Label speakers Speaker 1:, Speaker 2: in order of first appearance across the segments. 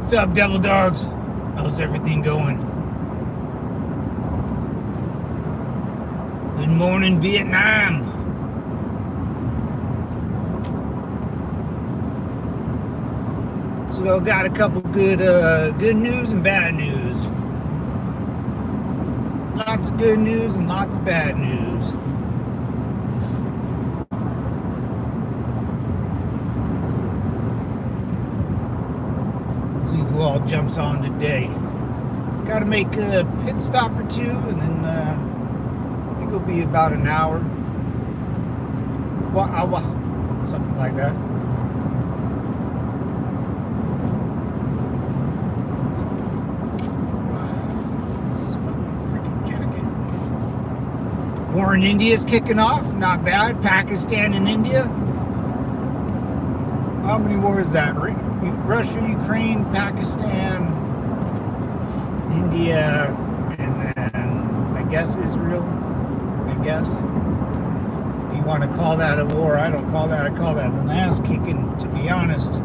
Speaker 1: What's up, Devil Dogs? How's everything going? Good morning, Vietnam. So I got a couple good news and bad news. Lots of good news and lots of bad news. See who all jumps on today. Got to make a pit stop or two, and then I think it'll be about an hour. Something like that. Freaking jacket. War in India is kicking off. Not bad. Pakistan and India. How many wars is that? Russia, Ukraine, Pakistan, India, and then I guess Israel. I guess. If you want to call that a war, I don't call that. I call that an ass kicking, to be honest.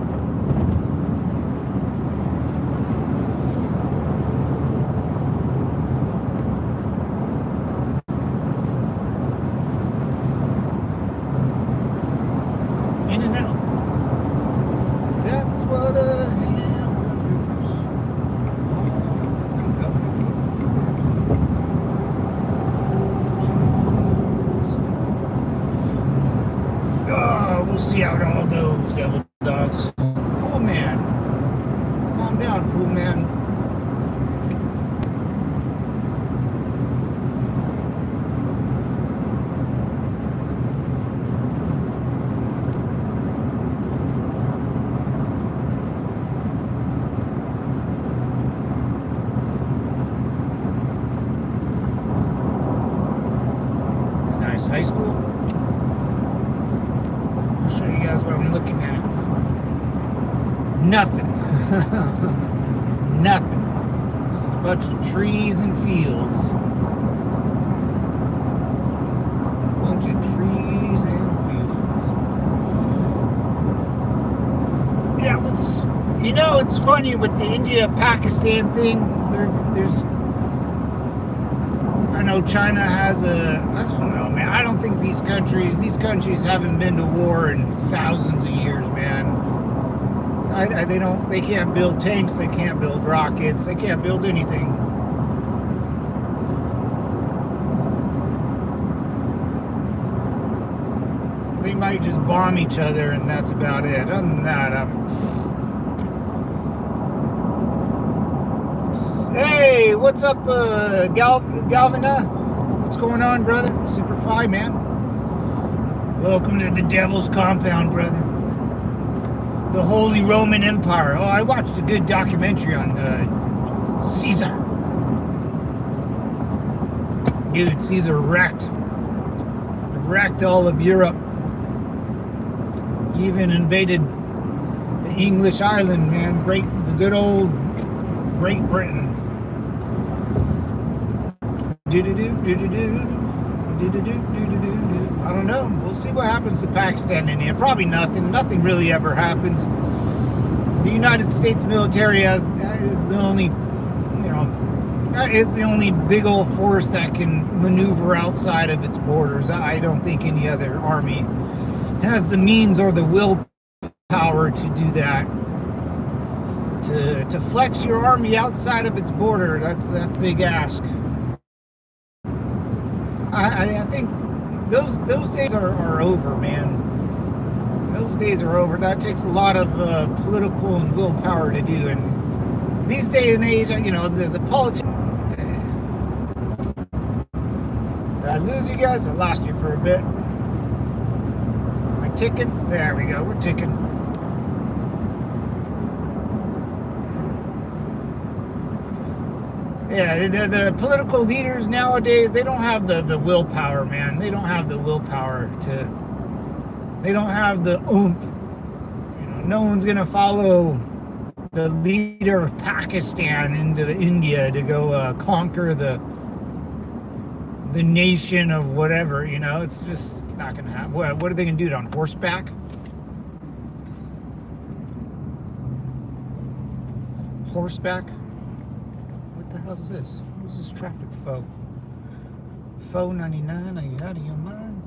Speaker 1: In and out. That's what a hamburger's all. We'll see how it all goes, Devil Dogs. Cool man. Calm down, cool man. High school. I'll show you guys what I'm looking at. Nothing. Nothing. Just a bunch of trees and fields. A bunch of trees and fields. Yeah, it's funny with the India-Pakistan thing. I know China has I don't know, man. I don't think these countries haven't been to war in thousands of years, man. They can't build tanks, they can't build rockets, they can't build anything. They might just bomb each other and that's about it. Other than that, Hey, what's up, Galvina? What's going on, brother? Superfly, man. Welcome to the Devil's Compound, brother. The Holy Roman Empire. Oh, I watched a good documentary on Caesar. Dude, Caesar wrecked all of Europe. He even invaded the English island, man. The good old Great Britain. I don't know. We'll see what happens to Pakistan and India. Probably nothing. Nothing really ever happens. The United States military is the only big old force that can maneuver outside of its borders. I don't think any other army has the means or the willpower to do that. To flex your army outside of its border, that's a big ask. I think those days are over, man. Those days are over. That takes a lot of political and willpower to do. And these days and age, the politics. Did I lose you guys? I lost you for a bit. Am I ticking? There we go. We're ticking. Yeah, the political leaders nowadays, they don't have the willpower, man. They don't have the willpower they don't have the oomph. No one's going to follow the leader of Pakistan into India to go conquer the nation of whatever, it's not going to happen. What are they going to do, on horseback? horseback. What the hell is this? Who's this traffic foe? Foe 99, are you out of your mind?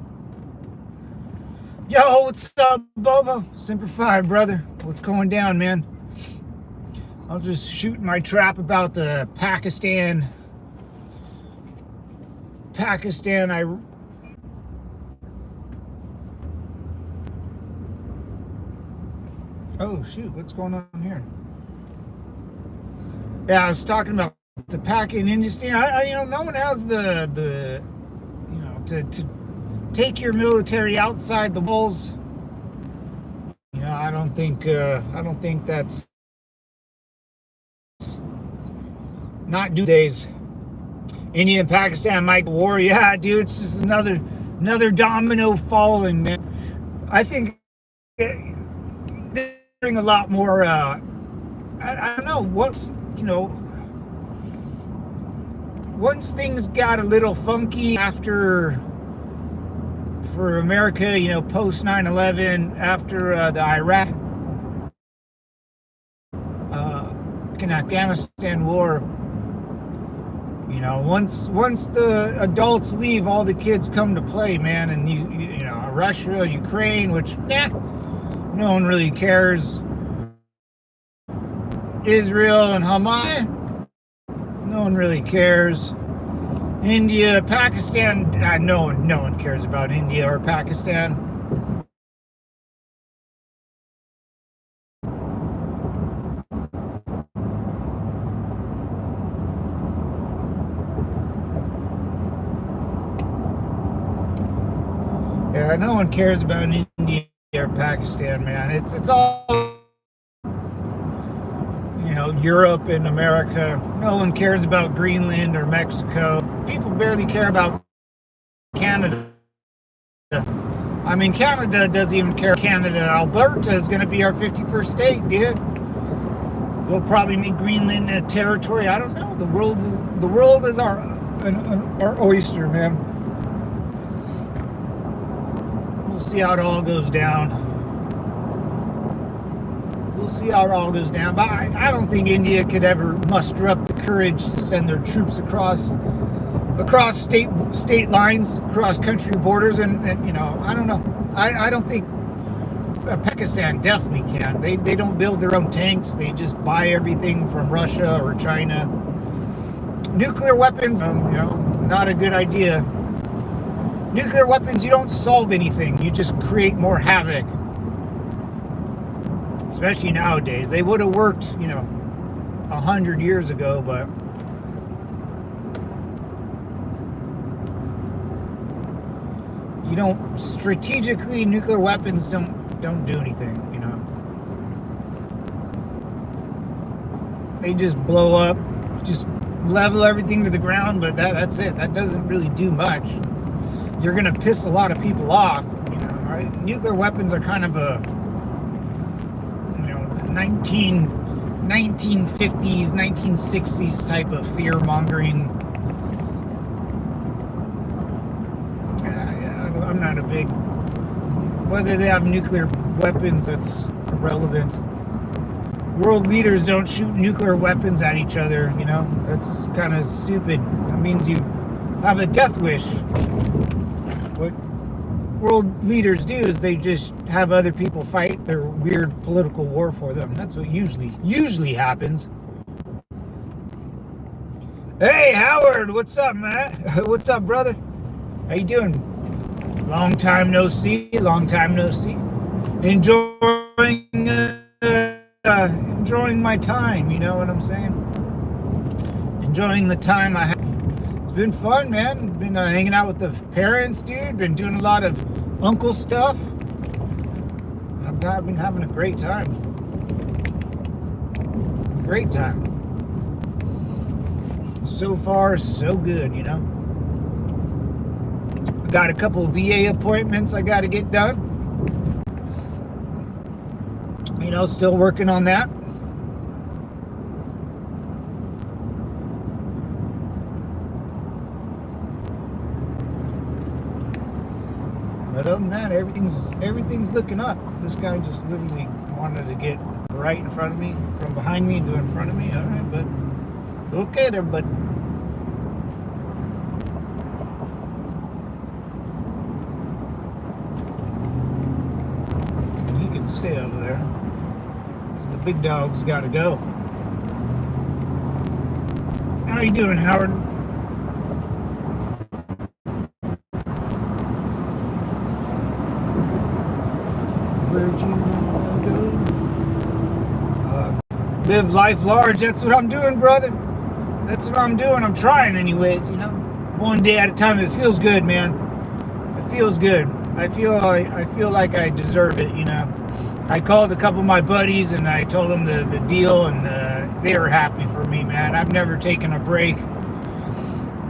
Speaker 1: Yo, what's up, Bobo? Semper Fi, brother. What's going down, man? I was just shooting my trap about the Pakistan. Oh shoot, what's going on here? Yeah, I was talking about the Pakistan industry. No one has the to take your military outside the walls. I don't think that's not do days. India and Pakistan might war. Yeah, dude, it's just another domino falling, man. I think a lot more I don't know what's once things got a little funky for America, post 9/11, after the Iraq and Afghanistan war, once the adults leave, all the kids come to play, man. And Russia, Ukraine, which no one really cares. Israel and Hamas, no one really cares. India, Pakistan, no one cares about India or Pakistan. Yeah, no one cares about India or Pakistan, man. It's all Europe and America. No one cares about Greenland or Mexico. People barely care about Canada. I mean, Canada doesn't even care. Canada, Alberta is going to be our 51st state, dude. We'll probably make Greenland a territory. I don't know. The world is our oyster, man. We'll see how it all goes down. But I don't think India could ever muster up the courage to send their troops across state lines, across country borders, and I don't know. I don't think Pakistan definitely can. They don't build their own tanks. They just buy everything from Russia or China. Nuclear weapons, not a good idea. Nuclear weapons, you don't solve anything. You just create more havoc. Especially nowadays. They would have worked, 100 years ago, but strategically, nuclear weapons don't do anything, They just blow up, just level everything to the ground, but that's it. That doesn't really do much. You're gonna piss a lot of people off, right? Nuclear weapons are kind of a 1950s, 1960s type of fear-mongering. I'm not a big... Whether they have nuclear weapons, that's irrelevant. World leaders don't shoot nuclear weapons at each other, That's kind of stupid. That means you have a death wish. What world leaders do is they just have other people fight their weird political war for them. That's what usually happens. Hey Howard, what's up, man? What's up, brother? How you doing? Long time no see. Enjoying my time, you know what I'm saying? Enjoying the time I have. It's been fun, man. Been hanging out with the parents, dude. Been doing a lot of uncle stuff. I've been having a great time. So far, so good, I got a couple of VA appointments I got to get done. Still working on that. But other than that, everything's looking up. This guy just literally wanted to get right in front of me, from behind me to in front of me. All right, but okay there, but. He can stay over there because the big dog's got to go. How you doing, Howard? Where'd you go? Live life large. That's what I'm doing, brother. That's what I'm doing. I'm trying anyways, you know. One day at a time. It feels good, man. It feels good. I feel like I deserve it, you know. I called a couple of my buddies and I told them the deal, and they were happy for me, man. I've never taken a break.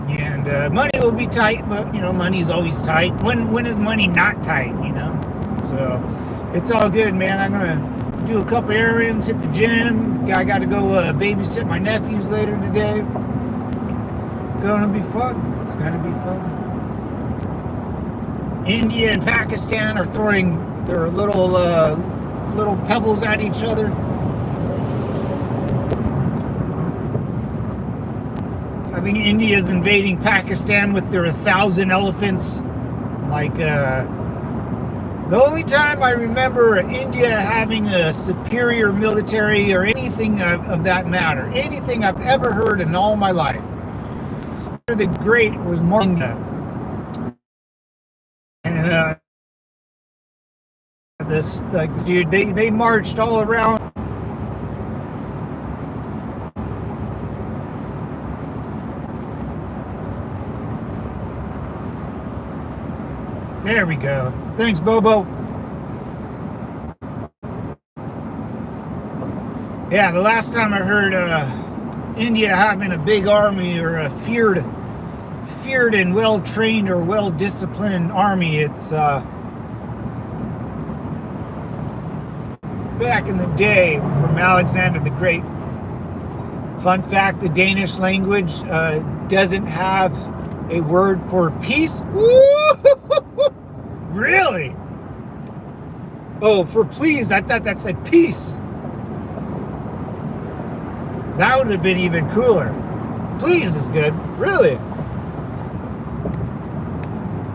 Speaker 1: And money will be tight, but, you know, money's always tight. When is money not tight, you know? So it's all good, man. I'm going to do a couple errands, hit the gym. I got to go babysit my nephews later today. Gonna be fun. It's gonna be fun. India and Pakistan are throwing their little pebbles at each other. I think India is invading Pakistan with their 1,000 elephants. Like, the only time I remember India having a superior military or anything of that matter, anything I've ever heard in all my life, the Great was more India. And this dude, they marched all around. There we go. Thanks, Bobo. Yeah, the last time I heard India having a big army or a feared and well-trained or well-disciplined army, it's back in the day from Alexander the Great. Fun fact, the Danish language doesn't have a word for peace. Really? Oh, for please, I thought that said peace. That would have been even cooler. Please is good. Really?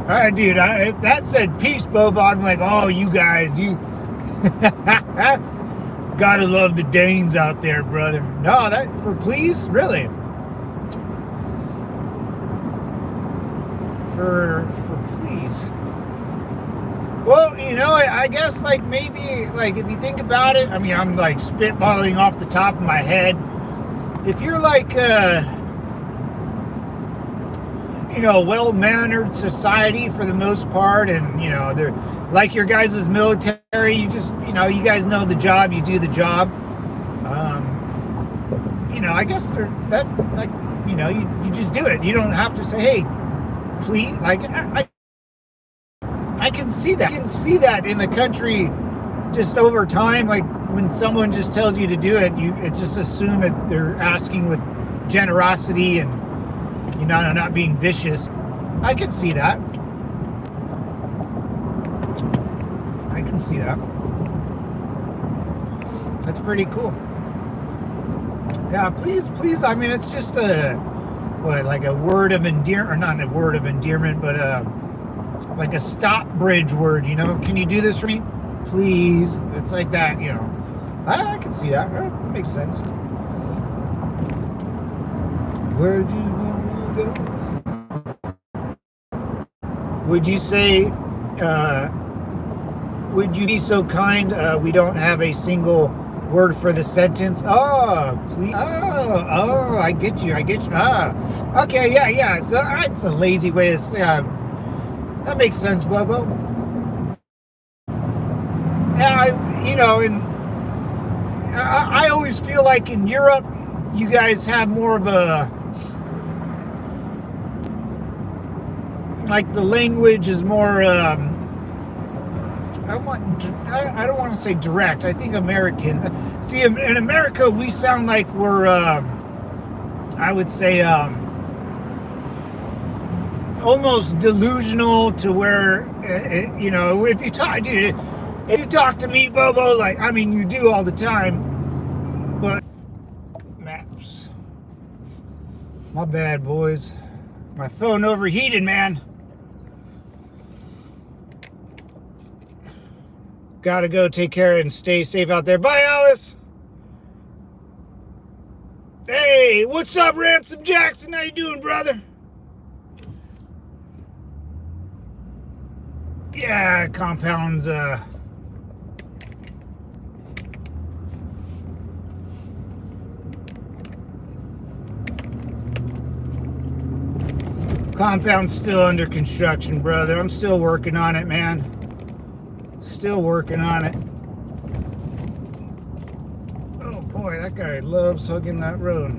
Speaker 1: Alright, dude, if that said peace, Bobo, I'm like, oh, you guys, you gotta love the Danes out there, brother. No, that for please? Really? For please. Well, you know, I guess, like, maybe, like, if you think about it, I mean, I'm, like, spitballing off the top of my head. If you're, like, you know, well-mannered society for the most part, and, you know, they're, like your guys' military, you just, you know, you guys know the job, you do the job. You know, I guess that, like, you know, you just do it. You don't have to say, hey, please, like, I can see that. I can see that in a country just over time, like when someone just tells you to do it, you just assume that they're asking with generosity and, you know, not being vicious. I can see that. I can see that. That's pretty cool. Yeah, please. I mean, it's just like a word of endearment, or not a word of endearment, but like a stop bridge word, you know? Can you do this for me? Please. It's like that, you know. I can see that. That makes sense. Where do you want to go? Would you say, would you be so kind, we don't have a single word for the sentence? Oh, please. Oh, I get you. Okay, yeah. It's a lazy way to say, that makes sense, Bobo. Yeah, you know, and I always feel like in Europe, you guys have more of a, like the language is more, I don't want to say direct. I think American. See, in America, we sound like we're, I would say, almost delusional to where, you know, if you talk, dude, If you talk to me, Bobo, like, I mean, you do all the time, but maps. My bad, boys. My phone overheated, man. Gotta go take care of it and stay safe out there. Bye, Alice. Hey, what's up, Ransom Jackson? How you doing, brother? Yeah, compounds, compound's still under construction, brother. I'm still working on it, man. Still working on it. Oh boy, that guy loves hugging that road.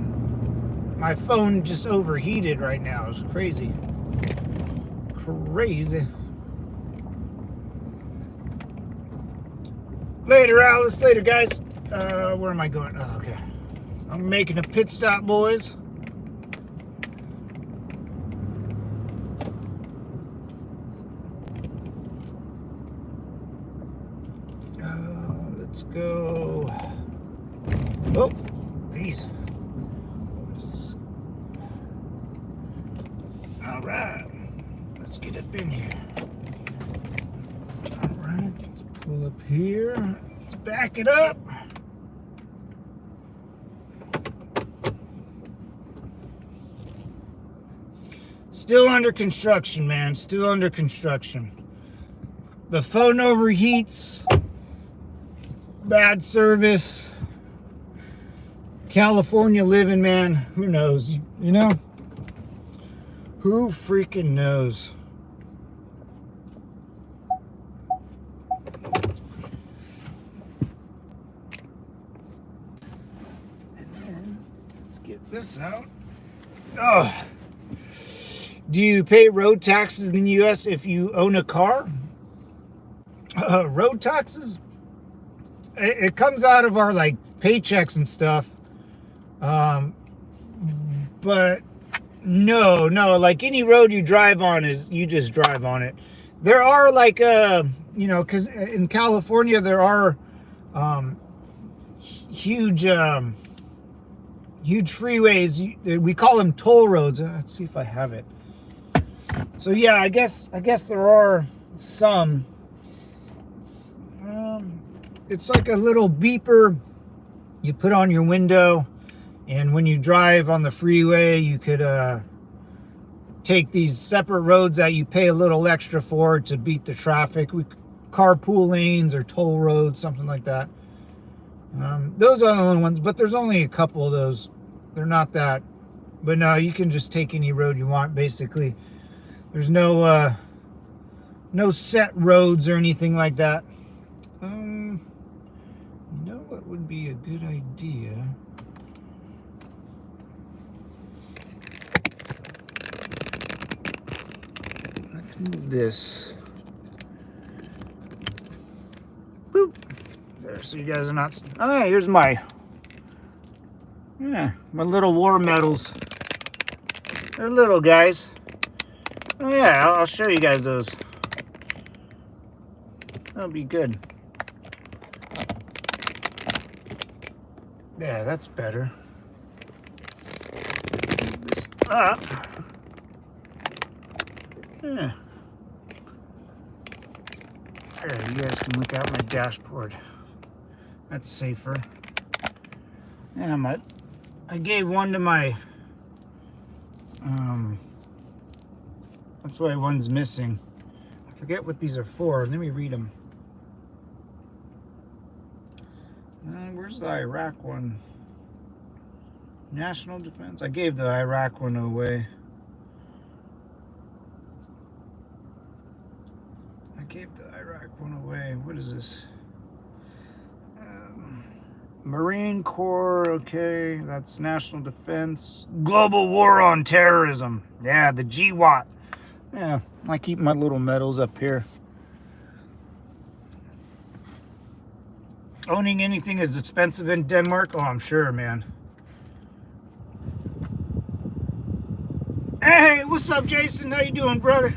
Speaker 1: My phone just overheated right now. It's crazy. Crazy. Later, Alice. Later, guys. Where am I going? Oh, okay. I'm making a pit stop, boys. Let's go. Oh, geez. All right. Let's get up in here. All right. Let's pull up here. Let's back it up. Still under construction, man. Still under construction. The phone overheats. Bad service. California living, man. Who knows? You know? Who freaking knows? And then, let's get this out. Oh. Do you pay road taxes in the U.S. if you own a car? Road taxes? It comes out of our, like, paychecks and stuff. But no, like any road you drive on is, you just drive on it. There are like, you know, because in California there are huge freeways. We call them toll roads. Let's see if I have it. So yeah, I guess there are some. It's like a little beeper you put on your window, and when you drive on the freeway, you could take these separate roads that you pay a little extra for to beat the traffic. Carpool lanes or toll roads, something like that. Those are the only ones, but there's only a couple of those. They're not that. But no, you can just take any road you want, basically. There's no set roads or anything like that. You know what would be a good idea? Let's move this. Boop. There, so you guys are not. Oh yeah, here's my little war medals. They're little guys. Oh yeah, I'll show you guys those. That'll be good. Yeah, that's better. Move this up. Yeah. There, you guys can look out my dashboard. That's safer. Yeah, I gave one to my. That's why one's missing. I forget what these are for. Let me read them. Where's the Iraq one? National defense. I gave the Iraq one away. What is this? Marine Corps. Okay, that's national defense. Global war on terrorism. Yeah, the GWAT. Yeah, I keep my little medals up here. Owning anything is expensive in Denmark? Oh, I'm sure, man. Hey, what's up, Jason? How you doing, brother?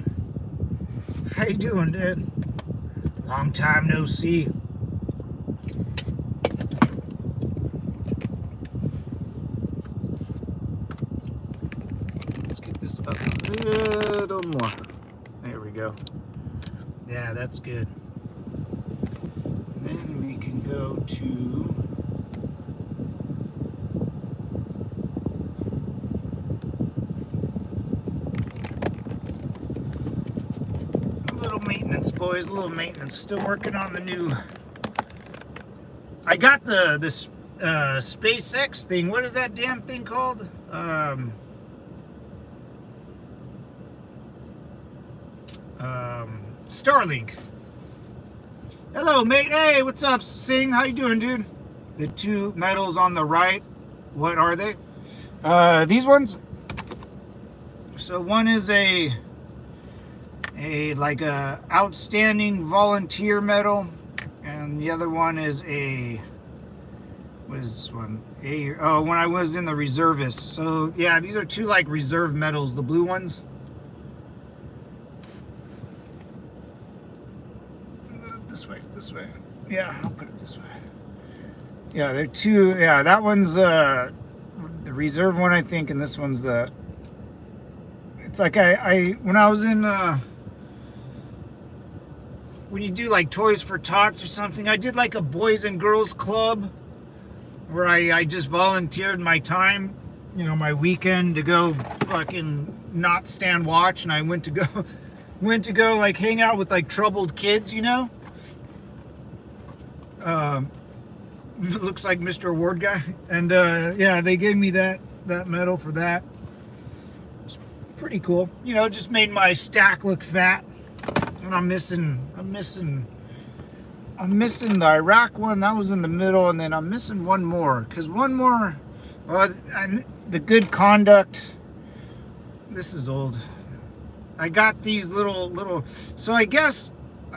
Speaker 1: How you doing, dude? Long time no see. Let's get this up a little more. There we go. Yeah, that's good. And then we can go to a little maintenance, boys. A little maintenance. Still working on the new. I got this SpaceX thing. What is that damn thing called? Starlink. Hello, mate. Hey, what's up, Sing? How you doing, dude? The two medals on the right, what are they? These ones. So one is a like a outstanding volunteer medal, and the other one is a what is this one? When I was in the reservists. So yeah, these are two like reserve medals, the blue ones. This way. Yeah, I'll put it this way. Yeah, they're two. Yeah, that one's the reserve one, I think, and this one's the. It's like I when I was in when you do like Toys for Tots or something, I did like a Boys and Girls Club where I just volunteered my time, you know, my weekend to go fucking not stand watch, and I went to go like hang out with like troubled kids, you know. Looks like Mr. Award guy, and yeah, they gave me that medal for that. It's pretty cool, you know. Just made my stack look fat, and I'm missing the Iraq one that was in the middle, and then I'm missing one more because and the good conduct. This is old. I got these little. So I guess.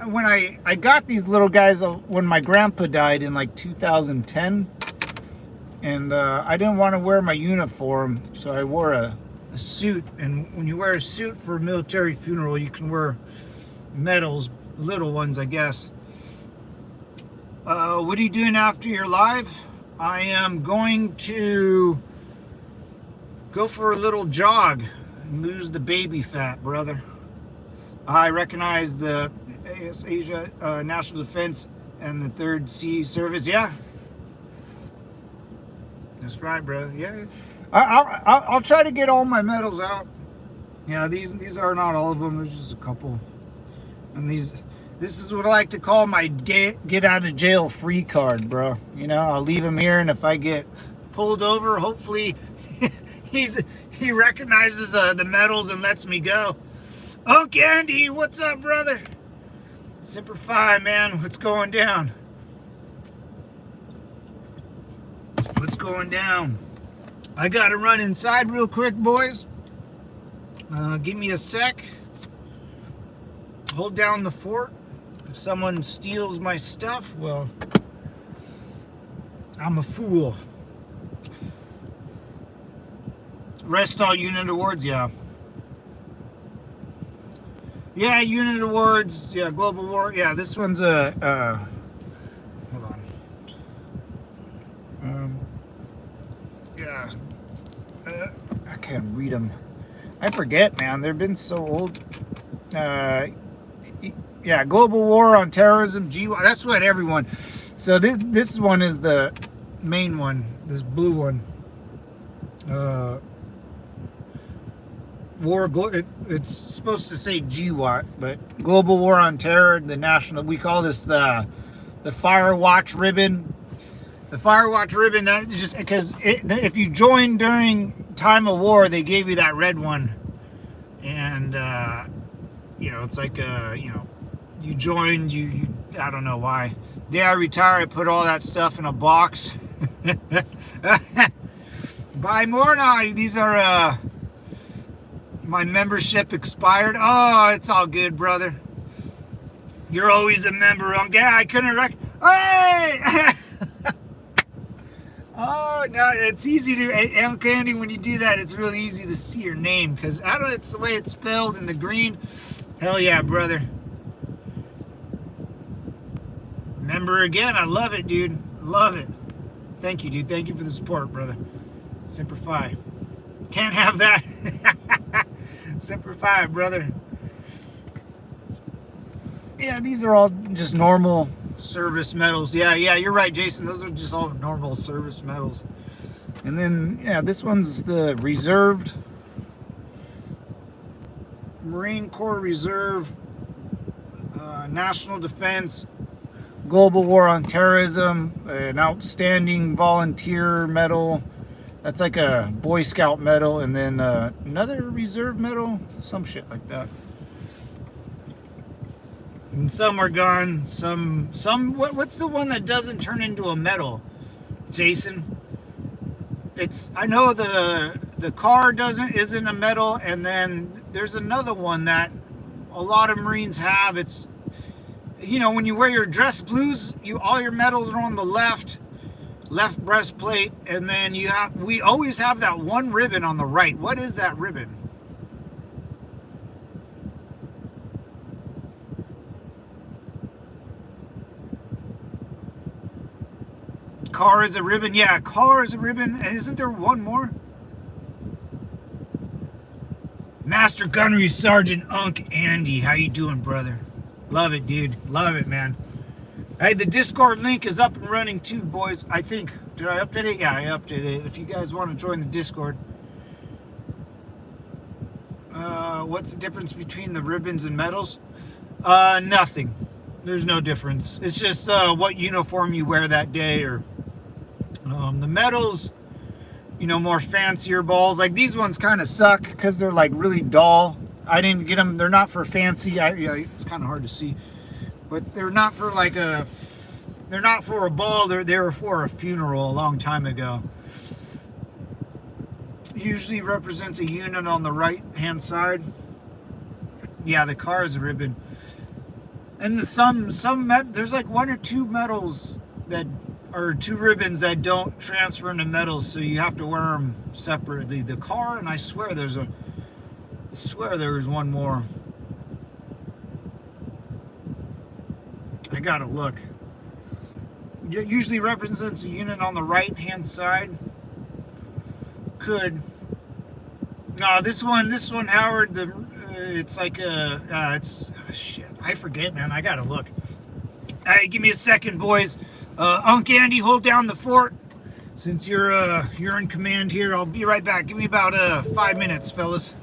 Speaker 1: When I got these little guys when my grandpa died in like 2010, and I didn't want to wear my uniform, so I wore a suit. And when you wear a suit for a military funeral, you can wear medals, little ones, I guess. What are you doing after your live? I am going to go for a little jog and lose the baby fat, brother. I recognize the Asia National Defense and the Third Sea Service. Yeah, that's right, bro. Yeah, I'll try to get all my medals out. Yeah, these are not all of them. There's just a couple, and this is what I like to call my get out of jail free card, bro. You know, I'll leave him here, and if I get pulled over, hopefully he recognizes the medals and lets me go. Oh, Andy, what's up, brother? Semper Fi, man. What's going down? What's going down? I gotta run inside real quick, boys. Give me a sec. Hold down the fort. If someone steals my stuff, well, I'm a fool. Rest all unit awards, yeah. Yeah, unit awards. Yeah, global war. Yeah, this one's a. Hold on. Yeah. I can't read them. I forget, man. They've been so old. Yeah, global war on terrorism. That's what everyone. So this one is the main one. This blue one. It's supposed to say GWAT, but Global War on Terror, the national, we call this the Fire Watch ribbon. The Fire Watch ribbon, that just because if you join during time of war, they gave you that red one, and you know, it's like you know, you joined, you I don't know why. The day I retire, I put all that stuff in a box. Buy more now. These are my membership expired. Oh, it's all good, brother. You're always a member. Yeah, I couldn't Hey! Oh, no, it's easy to, and Candy, when you do that, it's really easy to see your name, because I don't know, it's the way it's spelled in the green. Hell yeah, brother. member again. I love it, dude. Love it. Thank you, dude. Thank you for the support, brother. Semper Fi. Can't have that. Semper Fi, brother. Yeah, these are all just normal service medals. Yeah, you're right, Jason. Those are just all normal service medals. And then, yeah, this one's the reserved. Marine Corps Reserve, National Defense, Global War on Terrorism, an Outstanding Volunteer Medal. That's like a Boy Scout medal, and then another reserve medal, some shit like that. And some are gone. Some. What's the one that doesn't turn into a medal, Jason? I know the car isn't a medal, and then there's another one that a lot of Marines have. It's, when you wear your dress blues, all your medals are on the left breastplate, and then we always have that one ribbon on the right. What is that ribbon? Car is a ribbon. Yeah, car is a ribbon. And isn't there one more? Master Gunnery Sergeant Unc Andy. How you doing, brother? Love it, dude. Love it, man. Hey, the Discord link is up and running too, boys. I think. Did I update it? Yeah, I updated it. If you guys want to join the Discord. What's the difference between the ribbons and medals? Nothing. There's no difference. It's just what uniform you wear that day, or the medals, more fancier balls. Like these ones kind of suck because they're like really dull. I didn't get them. They're not for fancy. It's kind of hard to see, but they're not for they're not for a ball. They were for a funeral a long time ago. Usually represents a unit on the right hand side. Yeah, the car is a ribbon. And there's like one or two medals or two ribbons that don't transfer into medals, so you have to wear them separately. The car, and I swear there was one more. I gotta look. It usually represents a unit on the right hand side. Could. No, this one, Howard. It's like shit. I forget, man. I gotta look. All right, give me a second, boys. Unc Andy, hold down the fort. Since you're in command here, I'll be right back. Give me about 5 minutes, fellas.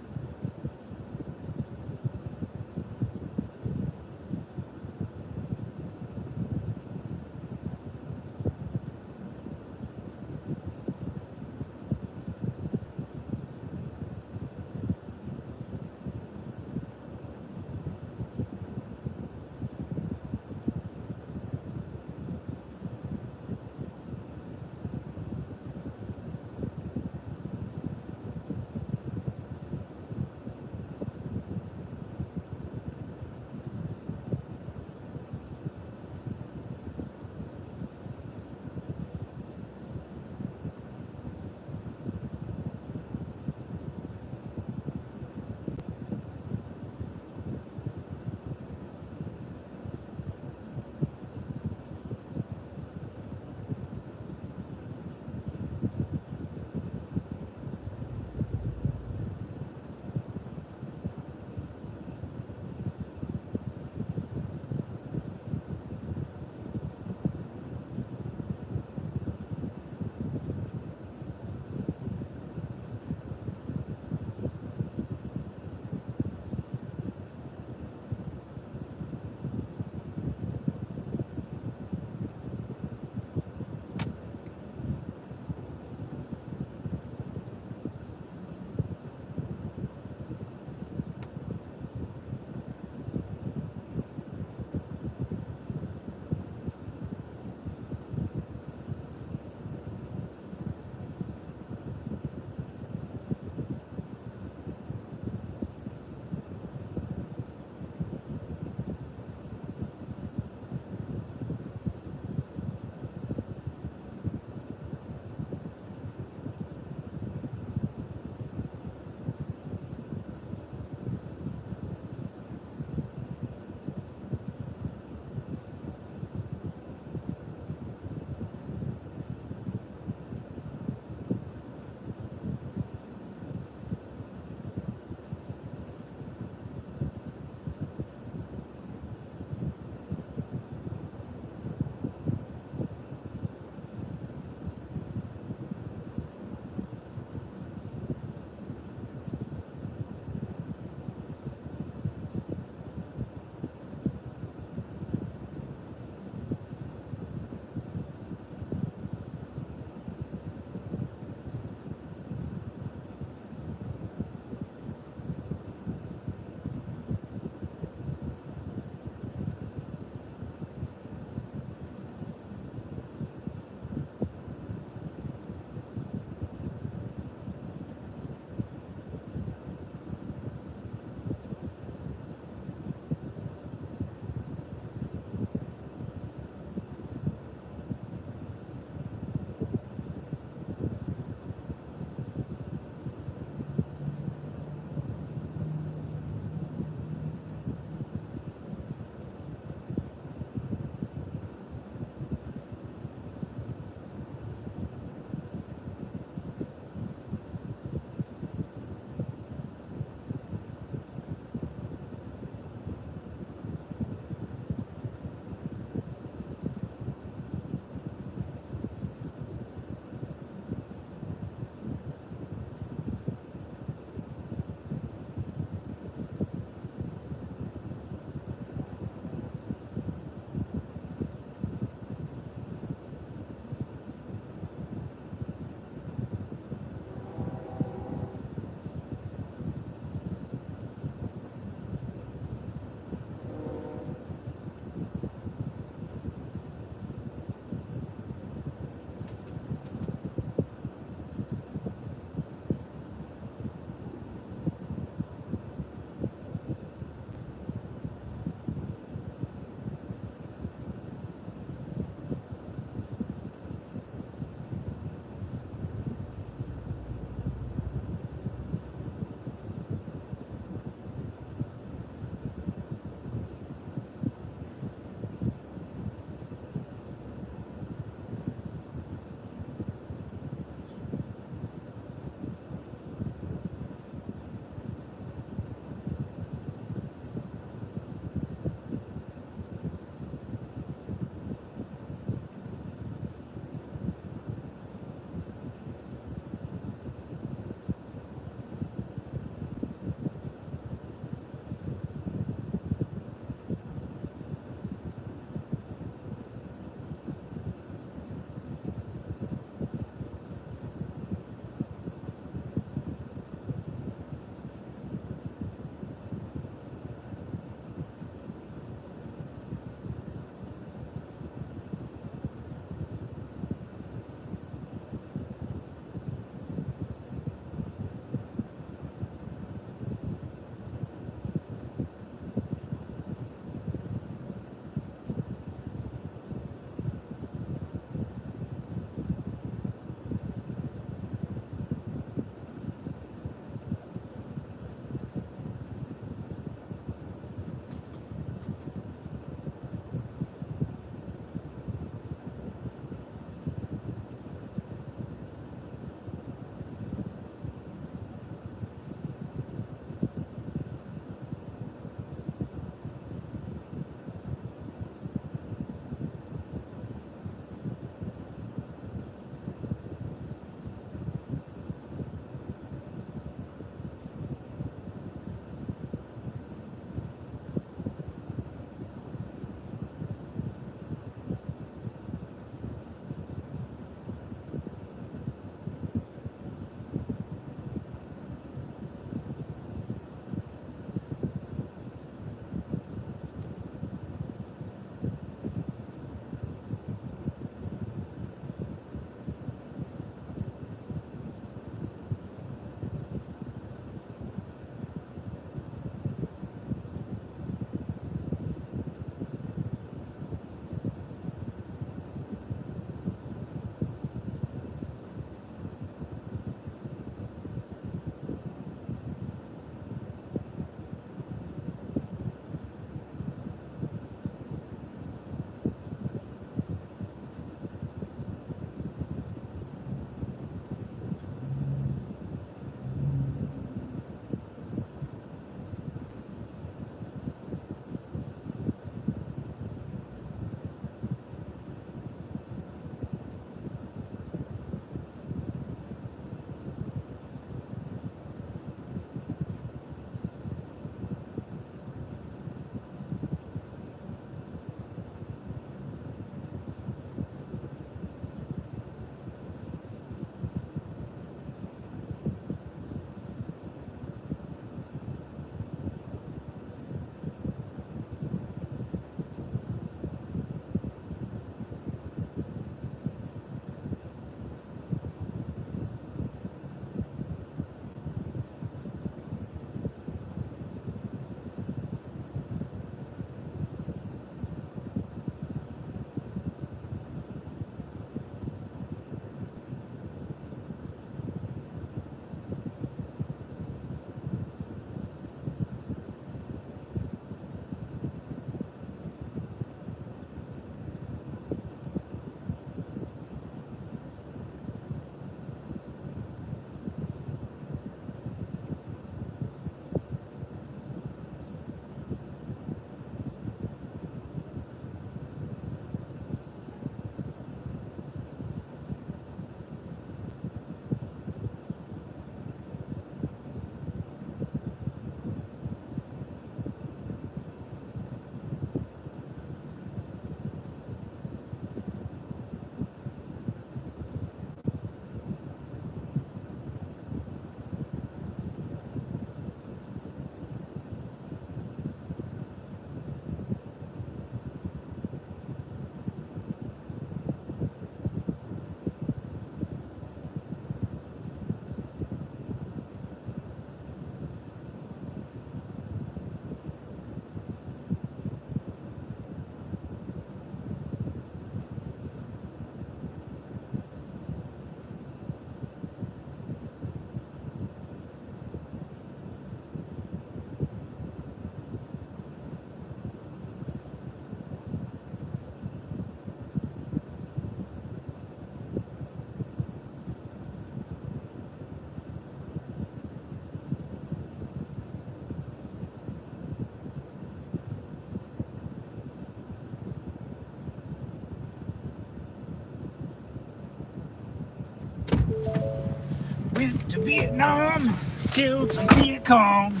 Speaker 1: to Vietnam, killed some Viet Cong.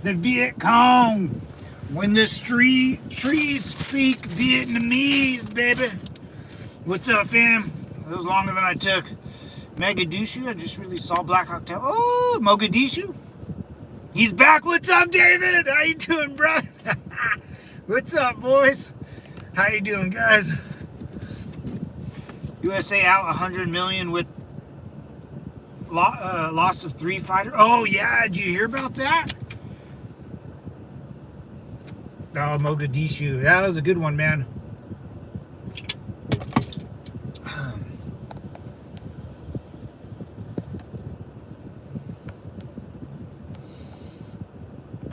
Speaker 1: The Viet Cong. When the trees speak Vietnamese, baby. What's up, fam? That was longer than I took. Mogadishu, I just really saw Black October. Oh, Mogadishu. He's back. What's up, David? How you doing, bro? What's up, boys? How you doing, guys? USA out 100 million with loss of 3 fighters. Oh, yeah. Did you hear about that? Oh, Mogadishu. That was a good one, man.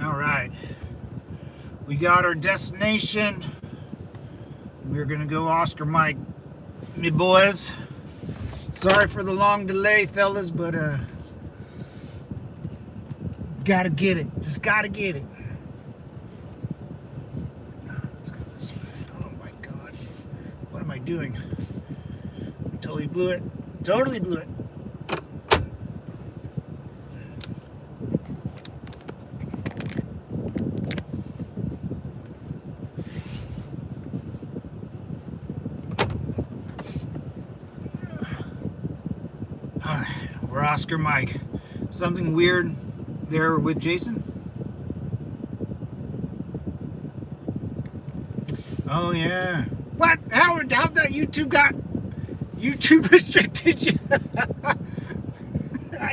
Speaker 1: All right. We got our destination. We're going to go Oscar Mike, me boys. Sorry for the long delay, fellas, but gotta get it. Just gotta get it. Let's go this way. Oh my God. What am I doing? I totally blew it. Totally blew it. We're Oscar Mike. Something weird there with Jason? Oh yeah. What? How that YouTube restricted you?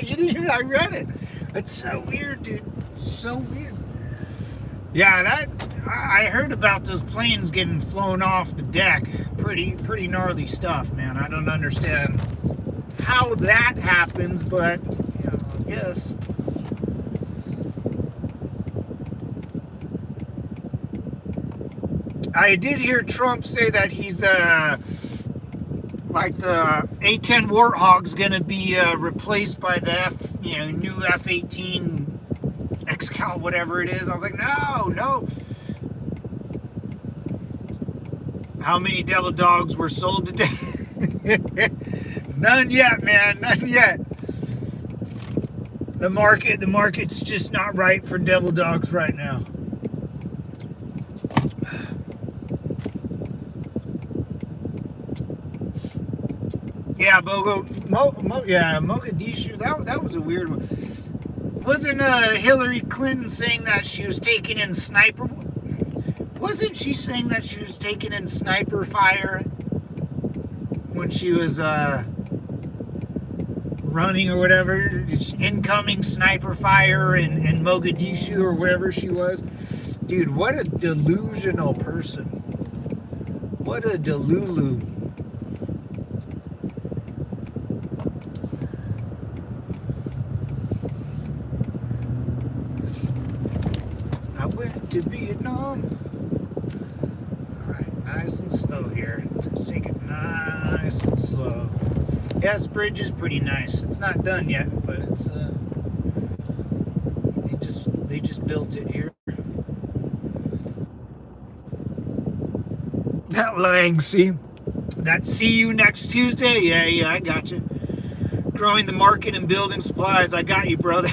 Speaker 1: You didn't even, I read it. It's so weird, dude. So weird. Yeah, I heard about those planes getting flown off the deck. Pretty gnarly stuff, man. I don't understand how that happens, but you know, I guess. I did hear Trump say that he's like the A-10 Warthog's gonna be replaced by the new F-18 Excal, whatever it is. I was like, no. How many devil dogs were sold today? None yet, man. None yet. The market's just not right for devil dogs right now. Yeah, Mogadishu. That was a weird one. Wasn't Hillary Clinton saying that she was taking in sniper? Wasn't she saying that she was taking in sniper fire when she was running or whatever, incoming sniper fire in Mogadishu or wherever she was? Dude, what a delusional person. What a delulu. I went to Vietnam. Alright, nice and slow here. Let's take it nice and slow. Yeah, this bridge is pretty nice. It's not done yet, but it's they just built it here. That Lang, see? That see you next Tuesday? Yeah, I got you. Growing the market and building supplies. I got you, brother.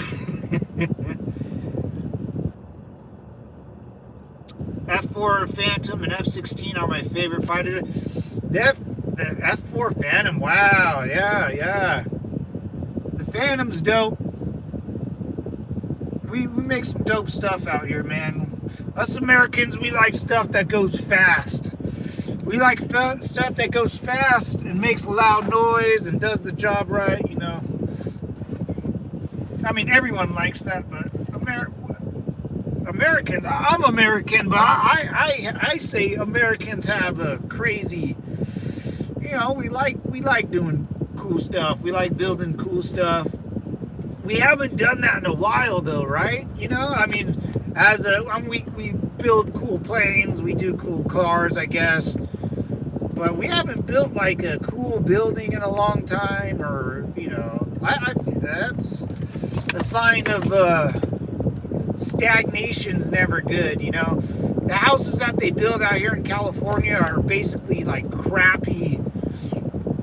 Speaker 1: F4 Phantom and F-16 are my favorite fighters. The F4 Phantom, wow, yeah. The Phantom's dope. We make some dope stuff out here, man. Us Americans, we like stuff that goes fast. We like stuff that goes fast and makes a loud noise and does the job right, you know. I mean, everyone likes that, but Americans, I'm American, but I say Americans have a crazy, you know, we like doing cool stuff. We like building cool stuff. We haven't done that in a while, though, right? You know, I mean, we build cool planes, we do cool cars, I guess, but we haven't built like a cool building in a long time, or, you know, I feel that's a sign of stagnation's never good, you know. The houses that they build out here in California are basically like crappy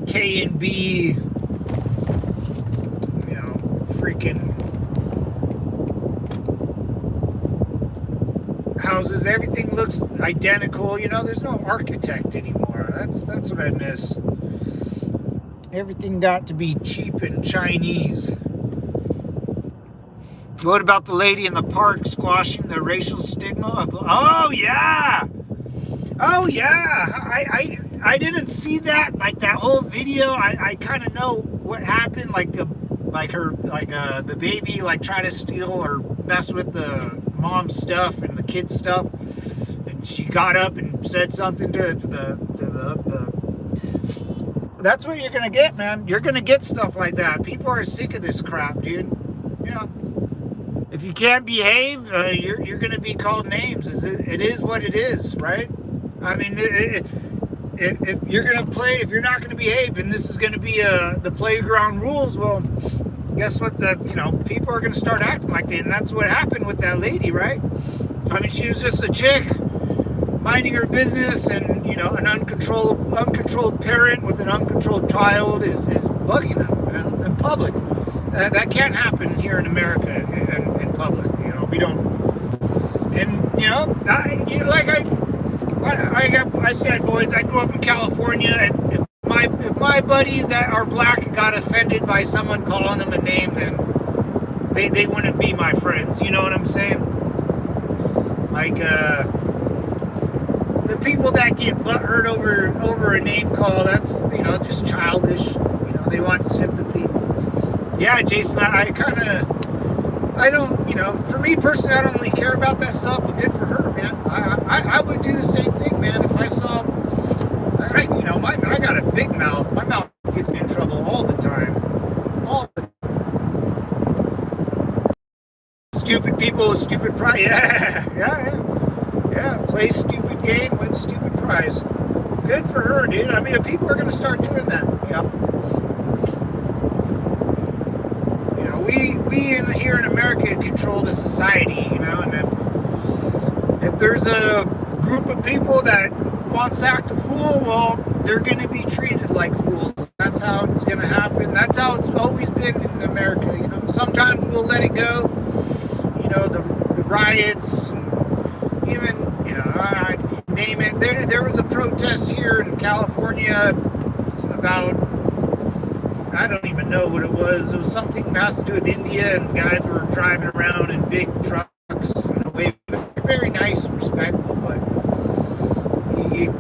Speaker 1: K&B, you know, fucking houses. Everything looks identical. You know, there's no architect anymore. That's what I miss. Everything got to be cheap and Chinese. What about the lady in the park squashing the racial stigma? Oh yeah, oh yeah. I didn't see that, like that whole video. I kind of know what happened. Like the baby like tried to steal or mess with the mom's stuff and the kid's stuff, and she got up and said something to the. That's what you're gonna get, man. You're gonna get stuff like that. People are sick of this crap, dude. Yeah. If you can't behave, you're going to be called names. It is what it is, right? I mean, if you're going to play, if you're not going to behave, and this is going to be the playground rules, well, guess what? People are going to start acting like that, and that's what happened with that lady, right? I mean, she was just a chick minding her business, and an uncontrolled parent with an uncontrolled child is bugging them in public. That can't happen here in America in public. We don't. And I said, boys, I grew up in California, and if my buddies that are black got offended by someone calling them a name, then they wouldn't be my friends. You know what I'm saying? Like the people that get butthurt over a name call, that's just childish. They want sympathy. Yeah, Jason, I don't, for me personally, I don't really care about that stuff, but good for her, man. I would do the same thing, man, if I saw, I got a big mouth. My mouth gets me in trouble all the time. Stupid people with stupid prize. Yeah. Play stupid game, win stupid prize. Good for her, dude. I mean, if people are going to start doing that, we here in America control the society, and if there's a group of people that wants to act a fool, well, they're going to be treated like fools. That's how it's going to happen. That's how it's always been in America. Sometimes we'll let it go. The riots, even name it. There was a protest here in California about, I don't even know what it was. It was something that has to do with India, and guys were driving around in big trucks. Very nice and respectful, but you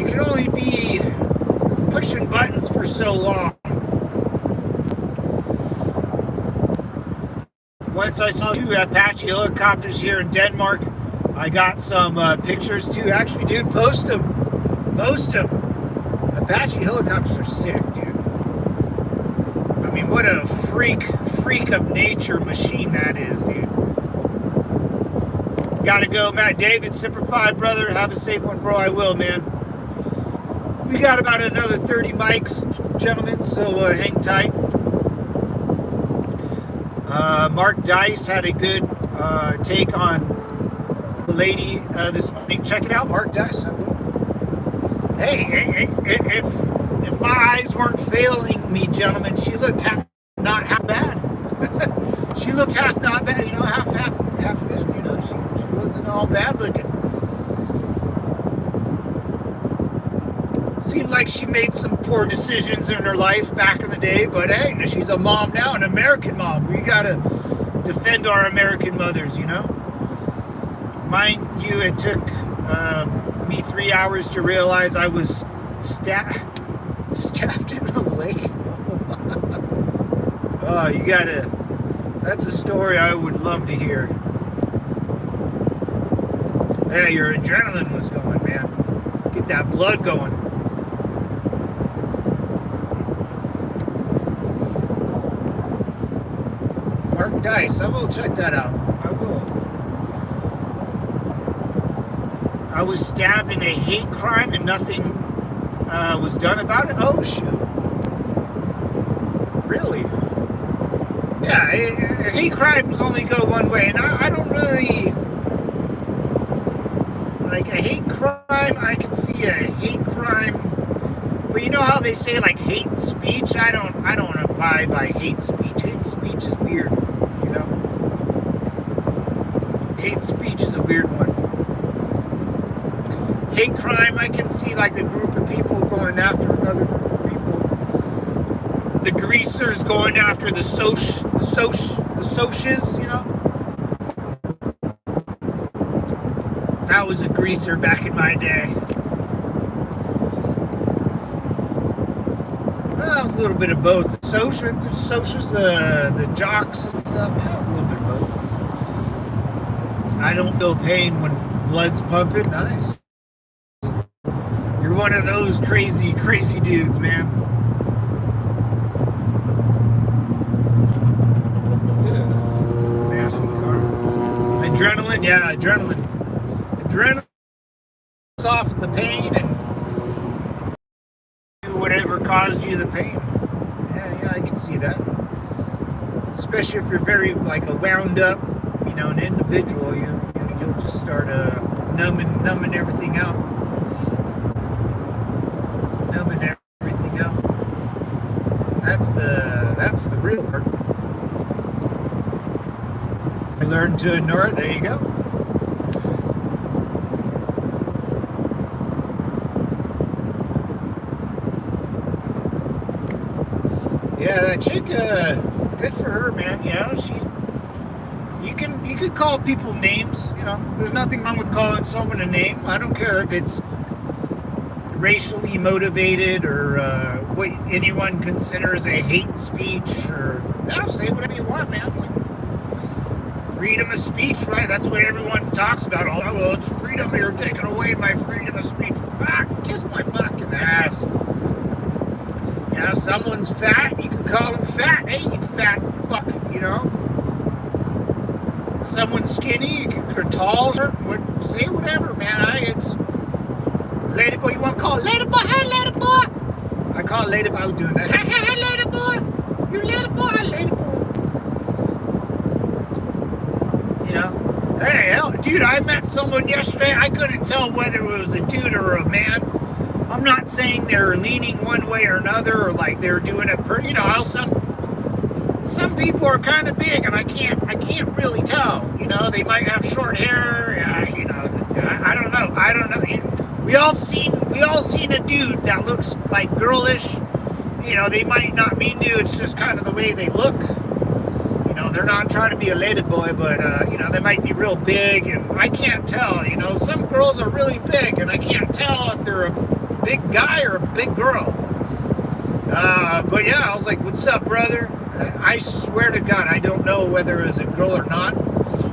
Speaker 1: can only be pushing buttons for so long. Once I saw 2 Apache helicopters here in Denmark. I got some pictures too. Actually, dude, post them. Apache helicopters are sick, dude. I mean, what a freak of nature machine that is, dude. Gotta go, Matt David, Simplified, brother. Have a safe one, bro. I will, man. We got about another 30 mics, gentlemen, so hang tight. Mark Dice had a good take on the lady this morning. Check it out, Mark Dice. I will. Hey, if my eyes weren't failing me, gentlemen, she looked not half bad. She looked half not bad, half good. She wasn't all bad looking. Seemed like she made some poor decisions in her life back in the day, but hey, she's a mom now, an American mom. We gotta defend our American mothers, Mind you, it took me 3 hours to realize I was stabbed in the leg. Oh, that's a story I would love to hear. Yeah, your adrenaline was going, man. Get that blood going. Mark Dice, I will check that out. I will. I was stabbed in a hate crime and nothing was done about it? Oh, shoot. Really? Yeah, hate crimes only go one way, and I don't really... Like, a hate crime, I can see a hate crime... But you know how they say, like, hate speech? I don't abide by hate speech. Hate speech is weird. hate speech is a weird one. Hate crime, I can see like a group of people going after another group of people. The greasers going after the socias, you know. I was a greaser back in my day. Well, that was a little bit of both. The socias, the jocks and stuff. Yeah, a little bit of both. I don't feel pain when blood's pumping. Nice. You're one of those crazy dudes, man. Yeah, it's a nasty car. Adrenaline, yeah, adrenaline. Adrenaline off the pain and do whatever caused you the pain. Yeah, I can see that. Especially if you're very like a wound up, you know, an individual, you'll just start numbing everything out. Numbing everything out. That's the real part. I learned to ignore it. There you go. Yeah, that chick, good for her, man. You know, you can call people names. You know, there's nothing wrong with calling someone a name. I don't care if it's racially motivated or what anyone considers a hate speech, or I'll say whatever you want, man. Like, freedom of speech, right? That's what everyone talks about. Oh, well, it's freedom. You're taking away my freedom of speech. Fuck, kiss my fucking ass. You know, someone's fat, you can call them fat. Hey, you fat fuck, you know. Someone's skinny, or tall, or say whatever, man. It's lady boy. You want to call it lady boy? Hey, lady boy. I call it lady boy. I was doing that. Hey, lady boy. You lady boy, lady boy. You know. Hey, hell, dude, I met someone yesterday. I couldn't tell whether it was a dude or a man. I'm not saying they're leaning one way or another, or like they're doing it you know how some people are kind of big, and I can't really tell. You know, they might have short hair. You know, I don't know. We all seen a dude that looks like girlish. You know, they might not mean to. It's just kind of the way they look. You know, they're not trying to be a lady boy, but you know, they might be real big, and I can't tell. You know, some girls are really big, and I can't tell if they're a big guy or a big girl. But yeah, I was like, what's up, brother? I swear to God, I don't know whether it was a girl or not.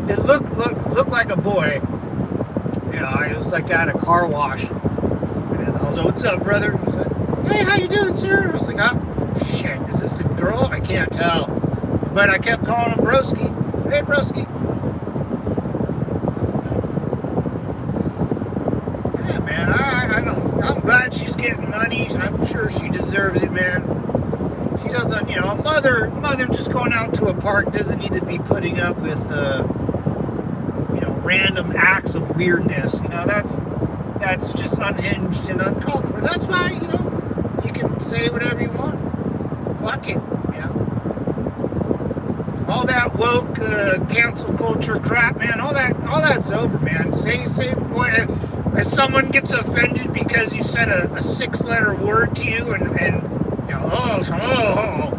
Speaker 1: It looked like a boy. You know, I was like at a car wash. And I was like, what's up, brother? He was like, hey, how you doing, sir? I was like, oh, shit, is this a girl? I can't tell. But I kept calling him broski. Hey, broski. Yeah, man, I'm glad she's getting money. I'm sure she deserves it, man. She doesn't, you know, a mother just going out to a park doesn't need to be putting up with, you know, random acts of weirdness. You know, that's just unhinged and uncalled for. That's why, you know, you can say whatever you want. Fuck it, you know. All that woke cancel culture crap, man. All that's over, man. Say, boy. If someone gets offended because you said a 6-letter word to you, and you know, oh,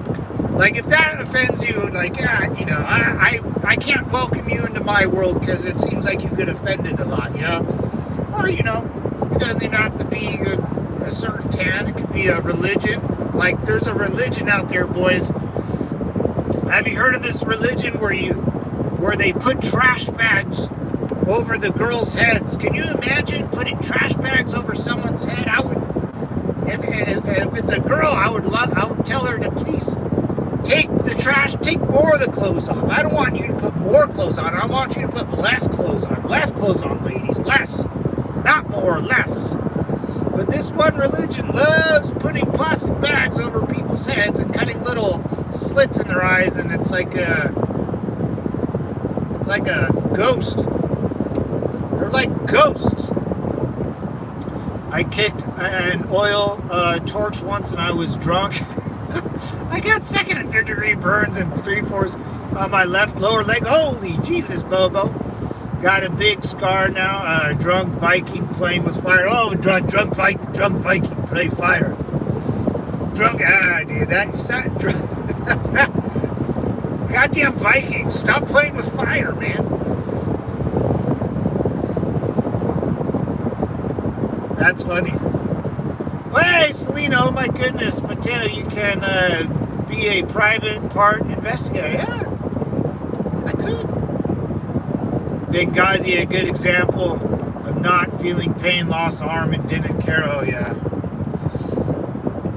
Speaker 1: like if that offends you, like, yeah, you know, I can't welcome you into my world because it seems like you get offended a lot, you know, or you know, it doesn't even have to be a certain tan. It could be a religion. Like, there's a religion out there, boys. Have you heard of this religion where they put trash bags over the girls' heads? Can you imagine putting trash bags over someone's head? I would, if it's a girl, I would tell her to please take more of the clothes off. I don't want you to put more clothes on. I want you to put less clothes on. Less clothes on, ladies. Less. Not more, less. But this one religion loves putting plastic bags over people's heads and cutting little slits in their eyes, and it's like a ghost. They're like ghosts. I kicked an oil torch once and I was drunk. I got 2nd and 3rd degree burns and 3/4 on my left lower leg. Holy Jesus, Bobo. got a big scar now. Drunk Viking playing with fire. Oh, drunk Viking play fire. Dude, that's not drunk. Goddamn Vikings, stop playing with fire, man. That's funny. Well, hey, Selena, oh my goodness, Mateo, you can be a private part investigator. Yeah, I could. Benghazi, a good example of not feeling pain, lost arm, and didn't care. Oh, yeah.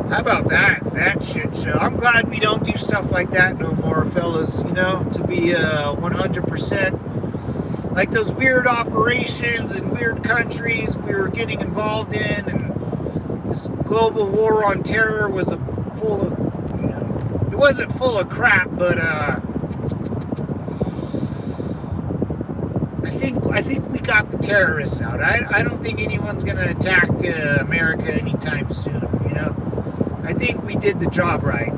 Speaker 1: How about that? That shit show. I'm glad we don't do stuff like that no more, fellas. You know, to be 100%. Like those weird operations in weird countries we were getting involved in, and this global war on terror was full of, you know, it wasn't full of crap, but I think we got the terrorists out. I don't think anyone's gonna attack America anytime soon. You know, I think we did the job right.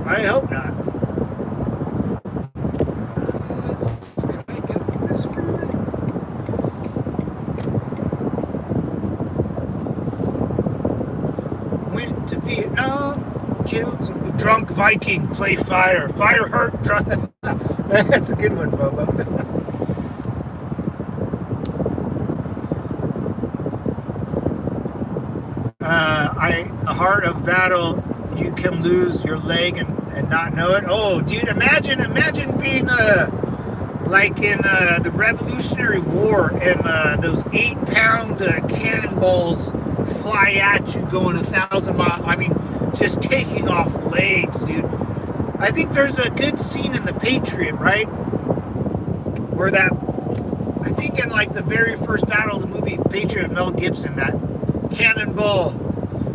Speaker 1: I hope not. Went to Vietnam, killed some drunk Viking, play fire. Fire hurt drunk. That's a good one, Bobo. The heart of battle, you can lose your leg and not know it. Oh, dude, imagine being like in the Revolutionary War, and those 8-pound cannonballs fly at you going 1,000 miles. I mean, just taking off legs, dude. I think there's a good scene in The Patriot, right? Where that, I think in like the very first battle of the movie Patriot, Mel Gibson, that cannonball,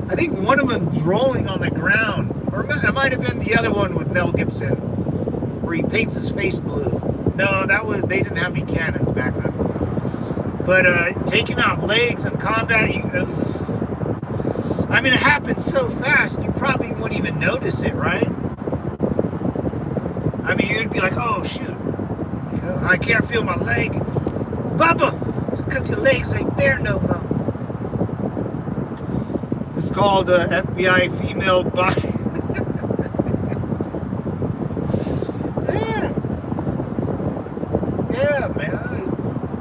Speaker 1: I think one of them's rolling on the ground. Or it might have been the other one with Mel Gibson, where he paints his face blue. No, they didn't have any cannons back then. But taking off legs in combat, I mean, it happens so fast, you probably wouldn't even notice it, right? I mean, you'd be like, oh, shoot. I can't feel my leg. Bubba! Because your legs ain't there no more. It's called FBI female body. Yeah, man.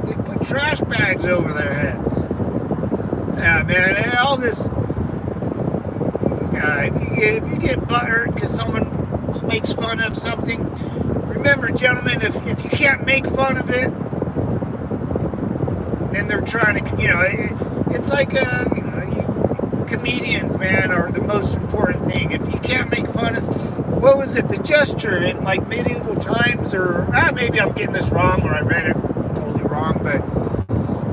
Speaker 1: They put trash bags over their heads. Yeah, man. All this. If you get butthurt because someone makes fun of something, remember, gentlemen, if you can't make fun of it, then they're trying to, you know, it's like comedians, man, are the most important thing. If you can't make fun of, what was it, the gesture in like medieval times, or maybe I'm getting this wrong, or I read it totally wrong, but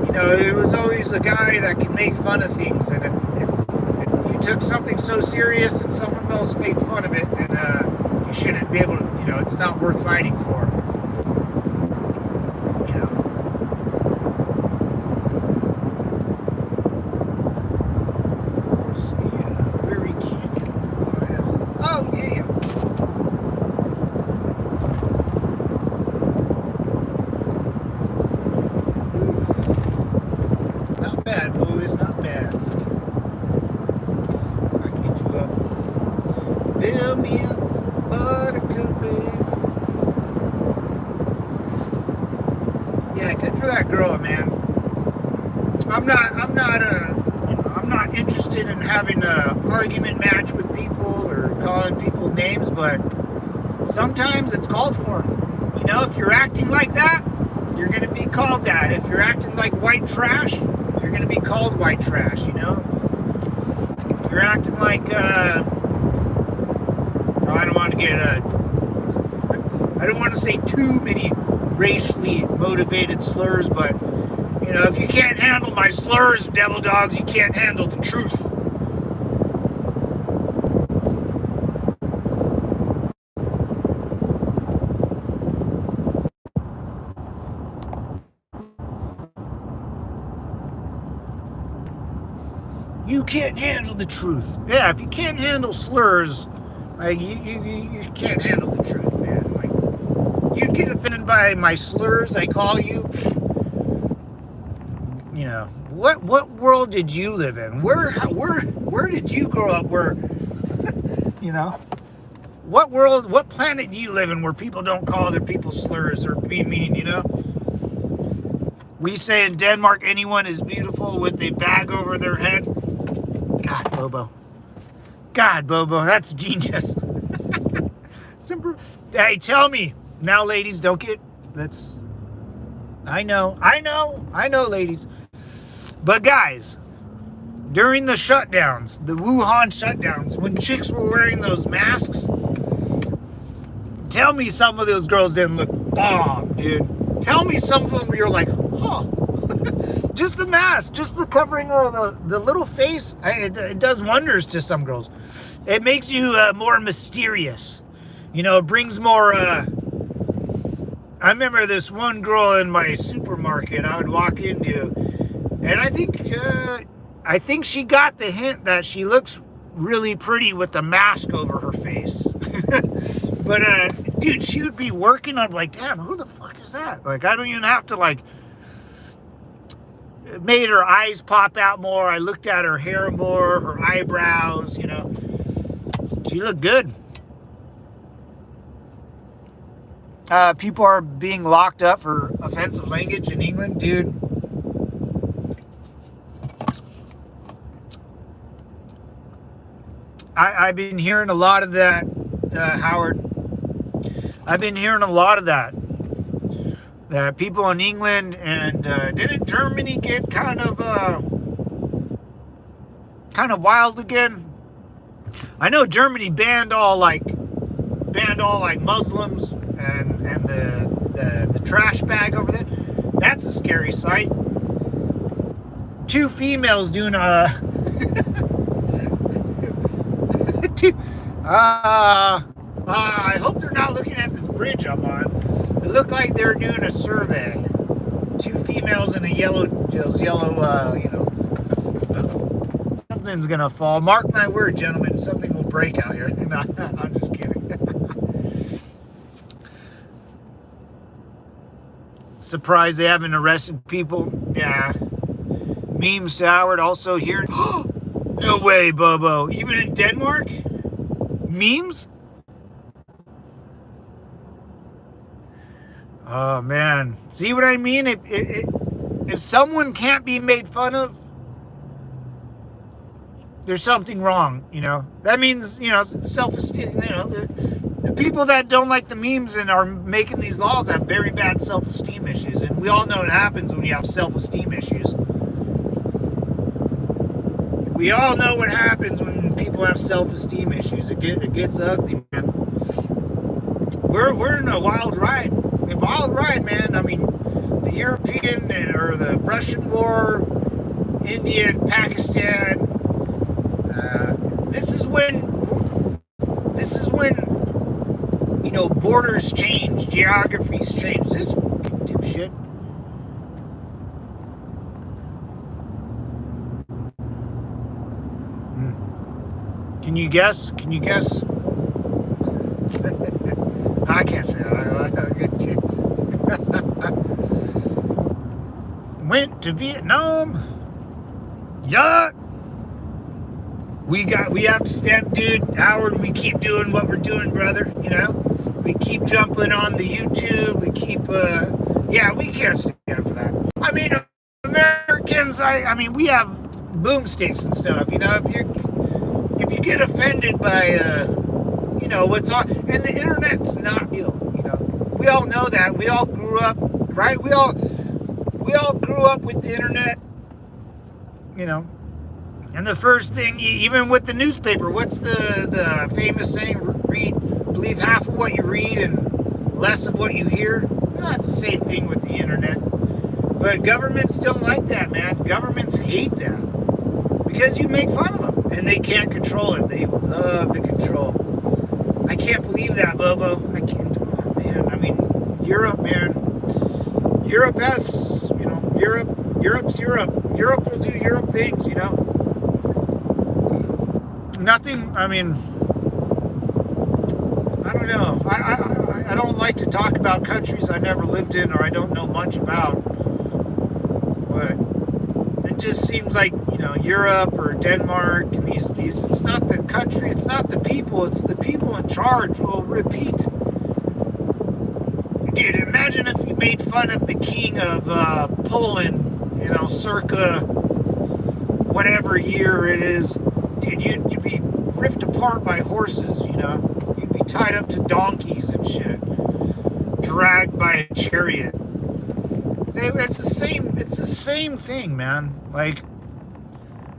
Speaker 1: you know, it was always a guy that could make fun of things, and if you took something so serious and someone else made fun of it, then you shouldn't be able to, you know, it's not worth fighting for. You know. Weary Canyon. Oh yeah. Not bad, boys, not bad. So I can get you up. Fill me up, buttercup, baby. Yeah, good for that girl, man. I'm not interested in having a argument match with people or calling people names, but sometimes it's called for. You know, if you're acting like that, you're gonna be called that. If you're acting like white trash, you're gonna be called white trash, you know? If you're acting like I don't want to get I don't want to say too many racially motivated slurs, but you know, if you can't handle my slurs, devil dogs, you can't handle the truth. You can't handle the truth. Yeah, if you can't handle slurs, like you can't handle the truth, man. Like, You get offended by my slurs I call you. You know, what world did you live in? Where did you grow up? Where, you know, what planet do you live in where people don't call other people slurs or be mean, you know? We say in Denmark, anyone is beautiful with a bag over their head. God, Bobo. God, Bobo, that's genius. Hey, tell me. Now, ladies, don't get... Let's... I know, ladies. But guys, during the shutdowns, the Wuhan shutdowns, when chicks were wearing those masks, tell me some of those girls didn't look bomb, dude. Tell me some of them where you're like, huh. Just the mask, just the covering of the little face, it does wonders to some girls. It makes you more mysterious. You know, it brings more... I remember this one girl in my supermarket I would walk into, and I think she got the hint that she looks really pretty with the mask over her face. But, dude, she would be working. I'm like, damn, who the fuck is that? Like, I don't even have to, like... It made her eyes pop out more. I looked at her hair more, her eyebrows, you know. She looked good. People are being locked up for offensive language in England, dude. I've been hearing a lot of that, Howard. I've been hearing a lot of that. That people in England and didn't Germany get kind of wild again? I know Germany banned all like Muslims and the trash bag over there. That's a scary sight. Two females doing I hope they're not looking at this bridge I'm on. It looked like they're doing a survey. Two females in a yellow, you know. Something's gonna fall. Mark my word, gentlemen. Something will break out here. No, I'm just kidding. Surprised they haven't arrested people. Yeah. Memes to Howard also here. No way, Bobo. Even in Denmark? Memes? Oh, man. See what I mean? If someone can't be made fun of, there's something wrong, you know? That means, you know, self-esteem, you know, the people that don't like the memes and are making these laws have very bad self-esteem issues. And we all know what happens when you have self-esteem issues. We all know what happens when people have self-esteem issues. It gets ugly, man. We're in a wild ride. A wild ride, man. I mean, the European or the Russian war, India and Pakistan. This is when, you know, borders change, geographies change. This fucking dipshit. Can you guess? Can you guess? I can't say that. Went to Vietnam. Yeah. We have to stand, dude. Howard, we keep doing what we're doing, brother. You know, we keep jumping on the YouTube. We keep, yeah, we can't stand for that. I mean, Americans, I mean, we have boomsticks and stuff. You know, if you get offended by, you know, what's on, and the internet's not real. You know, we all know that. We all grew up, right? We all grew up with the internet. You know. And the first thing, even with the newspaper, what's the famous saying? Believe half of what you read and less of what you hear. Well, it's the same thing with the internet. But governments don't like that, man. Governments hate that because you make fun of them and they can't control it. They would love to control. I can't believe that, Bobo. I can't. Oh, man. I mean, Europe, man. Europe has, you know, Europe's Europe. Europe will do Europe things, you know. Nothing, I mean, I don't know. I don't like like to talk about countries I never lived in or I don't know much about. But it just seems like, Europe or Denmark and these it's not the country, it's not the people, it's the people in charge will repeat. Dude, imagine if you made fun of the king of Poland, circa whatever year it is. Dude, you'd be ripped apart by horses, You'd be tied up to donkeys and shit. Dragged by a chariot. It's the same thing, man. Like,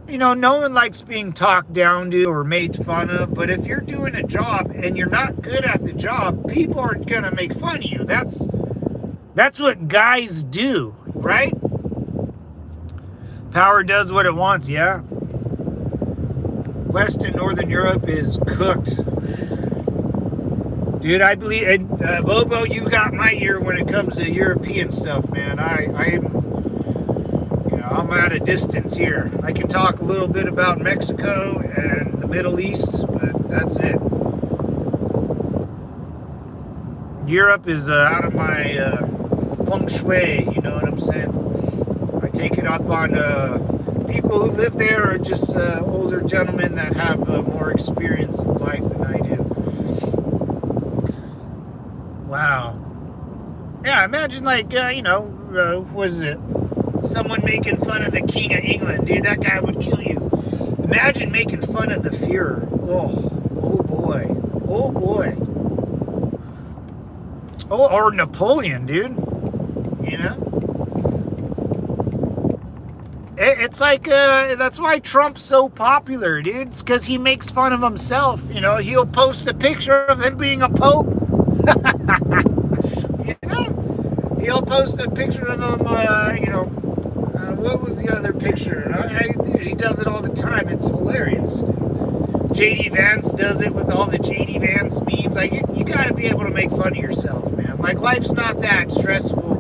Speaker 1: no one likes being talked down to or made fun of, but if you're doing a job and you're not good at the job, people are gonna make fun of you. That's what guys do, right? Power does what it wants, yeah? West and Northern Europe is cooked. Dude, I believe, Bobo, you got my ear when it comes to European stuff, man. I'm at a distance here. I can talk a little bit about Mexico and the Middle East, but that's it. Europe is out of my feng shui, you know what I'm saying? I take it up on people who live there are just older gentlemen that have more experience in life than I do. Wow. Yeah, imagine like, what is it? Someone making fun of the King of England. Dude, that guy would kill you. Imagine making fun of the Führer. Oh boy. Oh boy. Oh, or Napoleon, dude. It's like, that's why Trump's so popular, dude. It's because he makes fun of himself. He'll post a picture of him being a pope. He'll post a picture of him, what was the other picture? Dude, he does it all the time. It's hilarious. JD Vance does it with all the JD Vance memes. Like, you gotta be able to make fun of yourself, man. Like, life's not that stressful.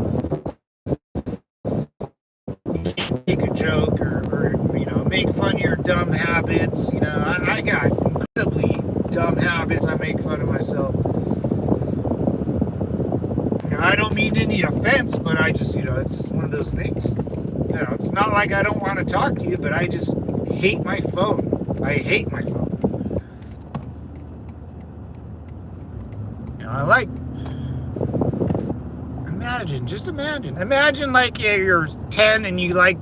Speaker 1: Make a joke or make fun of your dumb habits. I got incredibly dumb habits. I make fun of myself. I don't mean any offense, but I just, it's one of those things. It's not like I don't want to talk to you, but I just hate my phone. I hate my phone. Imagine like you're 10 and you like,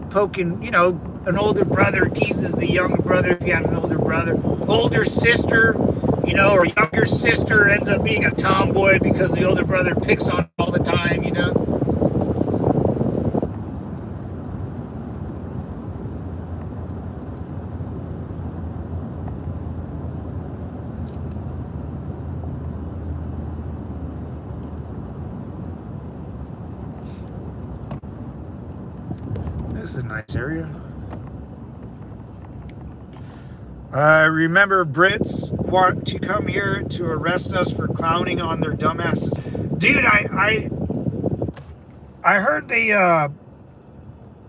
Speaker 1: poking, an older brother teases the younger brother if you had an older brother. Older sister, or younger sister ends up being a tomboy because the older brother picks on all the time, This is a nice area. I remember Brits want to come here to arrest us for clowning on their dumbasses. Dude, I heard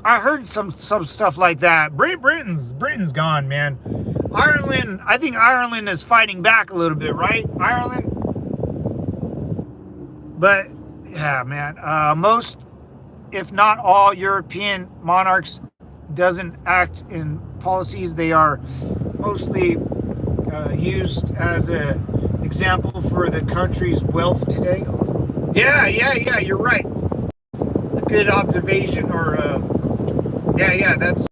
Speaker 1: I heard some stuff like that. Britain's gone, man. I think Ireland is fighting back a little bit, right? Ireland? But yeah, man, most, if not all, European monarchs doesn't act in policies. They are mostly used as an example for the country's wealth today. Yeah, you're right. A good observation, or yeah, that's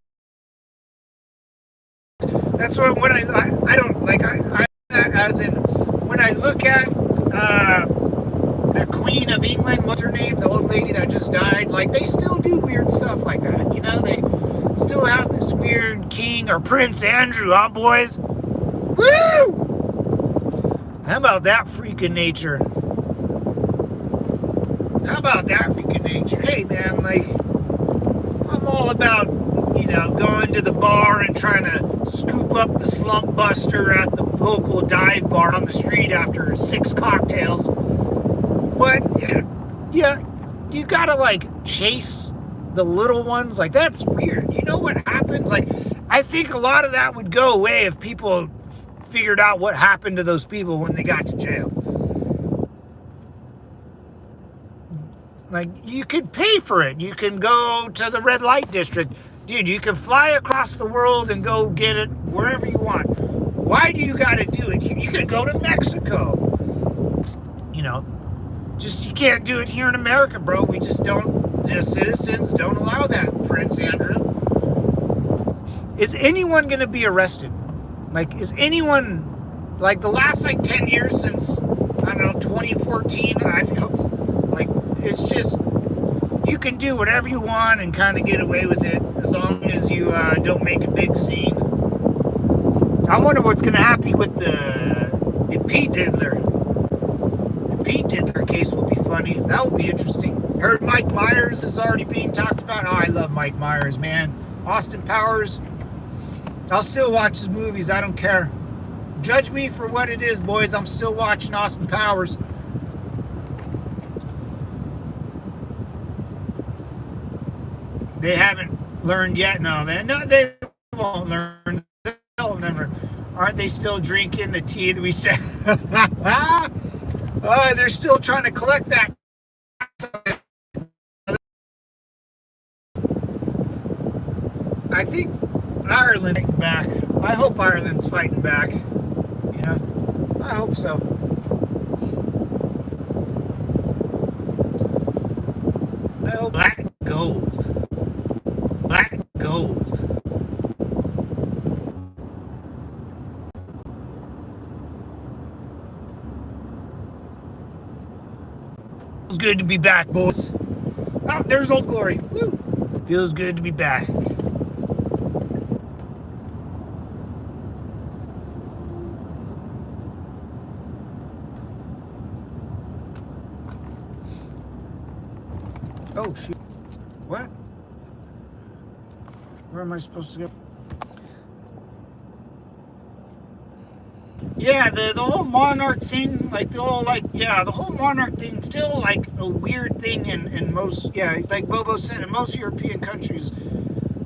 Speaker 1: what I don't like. I as in when I look at the Queen of England, what's her name, the old lady that just died, like they still do weird stuff like that, they still have this weird king or Prince Andrew, huh, boys? Woo! How about that freaking nature? Hey, man, like, I'm all about, going to the bar and trying to scoop up the slump buster at the local dive bar on the street after 6 cocktails. But, yeah, you gotta, like, chase the little ones. Like, that's weird. You know what happens? Like, I think a lot of that would go away if people figured out what happened to those people when they got to jail. Like, you could pay for it. You can go to the red light district. Dude, you can fly across the world and go get it wherever you want. Why do you got to do it? You could go to Mexico. You know, just you can't do it here in America, bro. We just don't, the citizens don't allow that, Prince Andrew. Is anyone going to be arrested? Like, is anyone, like, the last, like, 10 years since, I don't know, 2014, I feel like it's just, you can do whatever you want and kind of get away with it as long as you don't make a big scene. I wonder what's going to happen with the Pete Diddler. The Pete Diddler case will be funny. That will be interesting. Heard Mike Myers is already being talked about. Oh, I love Mike Myers, man. Austin Powers. I'll still watch his movies. I don't care. Judge me for what it is, boys. I'm still watching Austin Powers. They haven't learned yet. No, they won't learn. They'll never. Aren't they still drinking the tea that we said? They're still trying to collect that. I think Ireland fighting back. I hope Ireland's fighting back. You know, I hope so. Oh, black gold. Black gold. Feels good to be back, boys. Oh, there's Old Glory. Woo. Feels good to be back. Oh, shoot. What? Where am I supposed to go? Yeah, the whole monarch thing, like the whole monarch thing still like a weird thing in most, like Bobo said, in most European countries,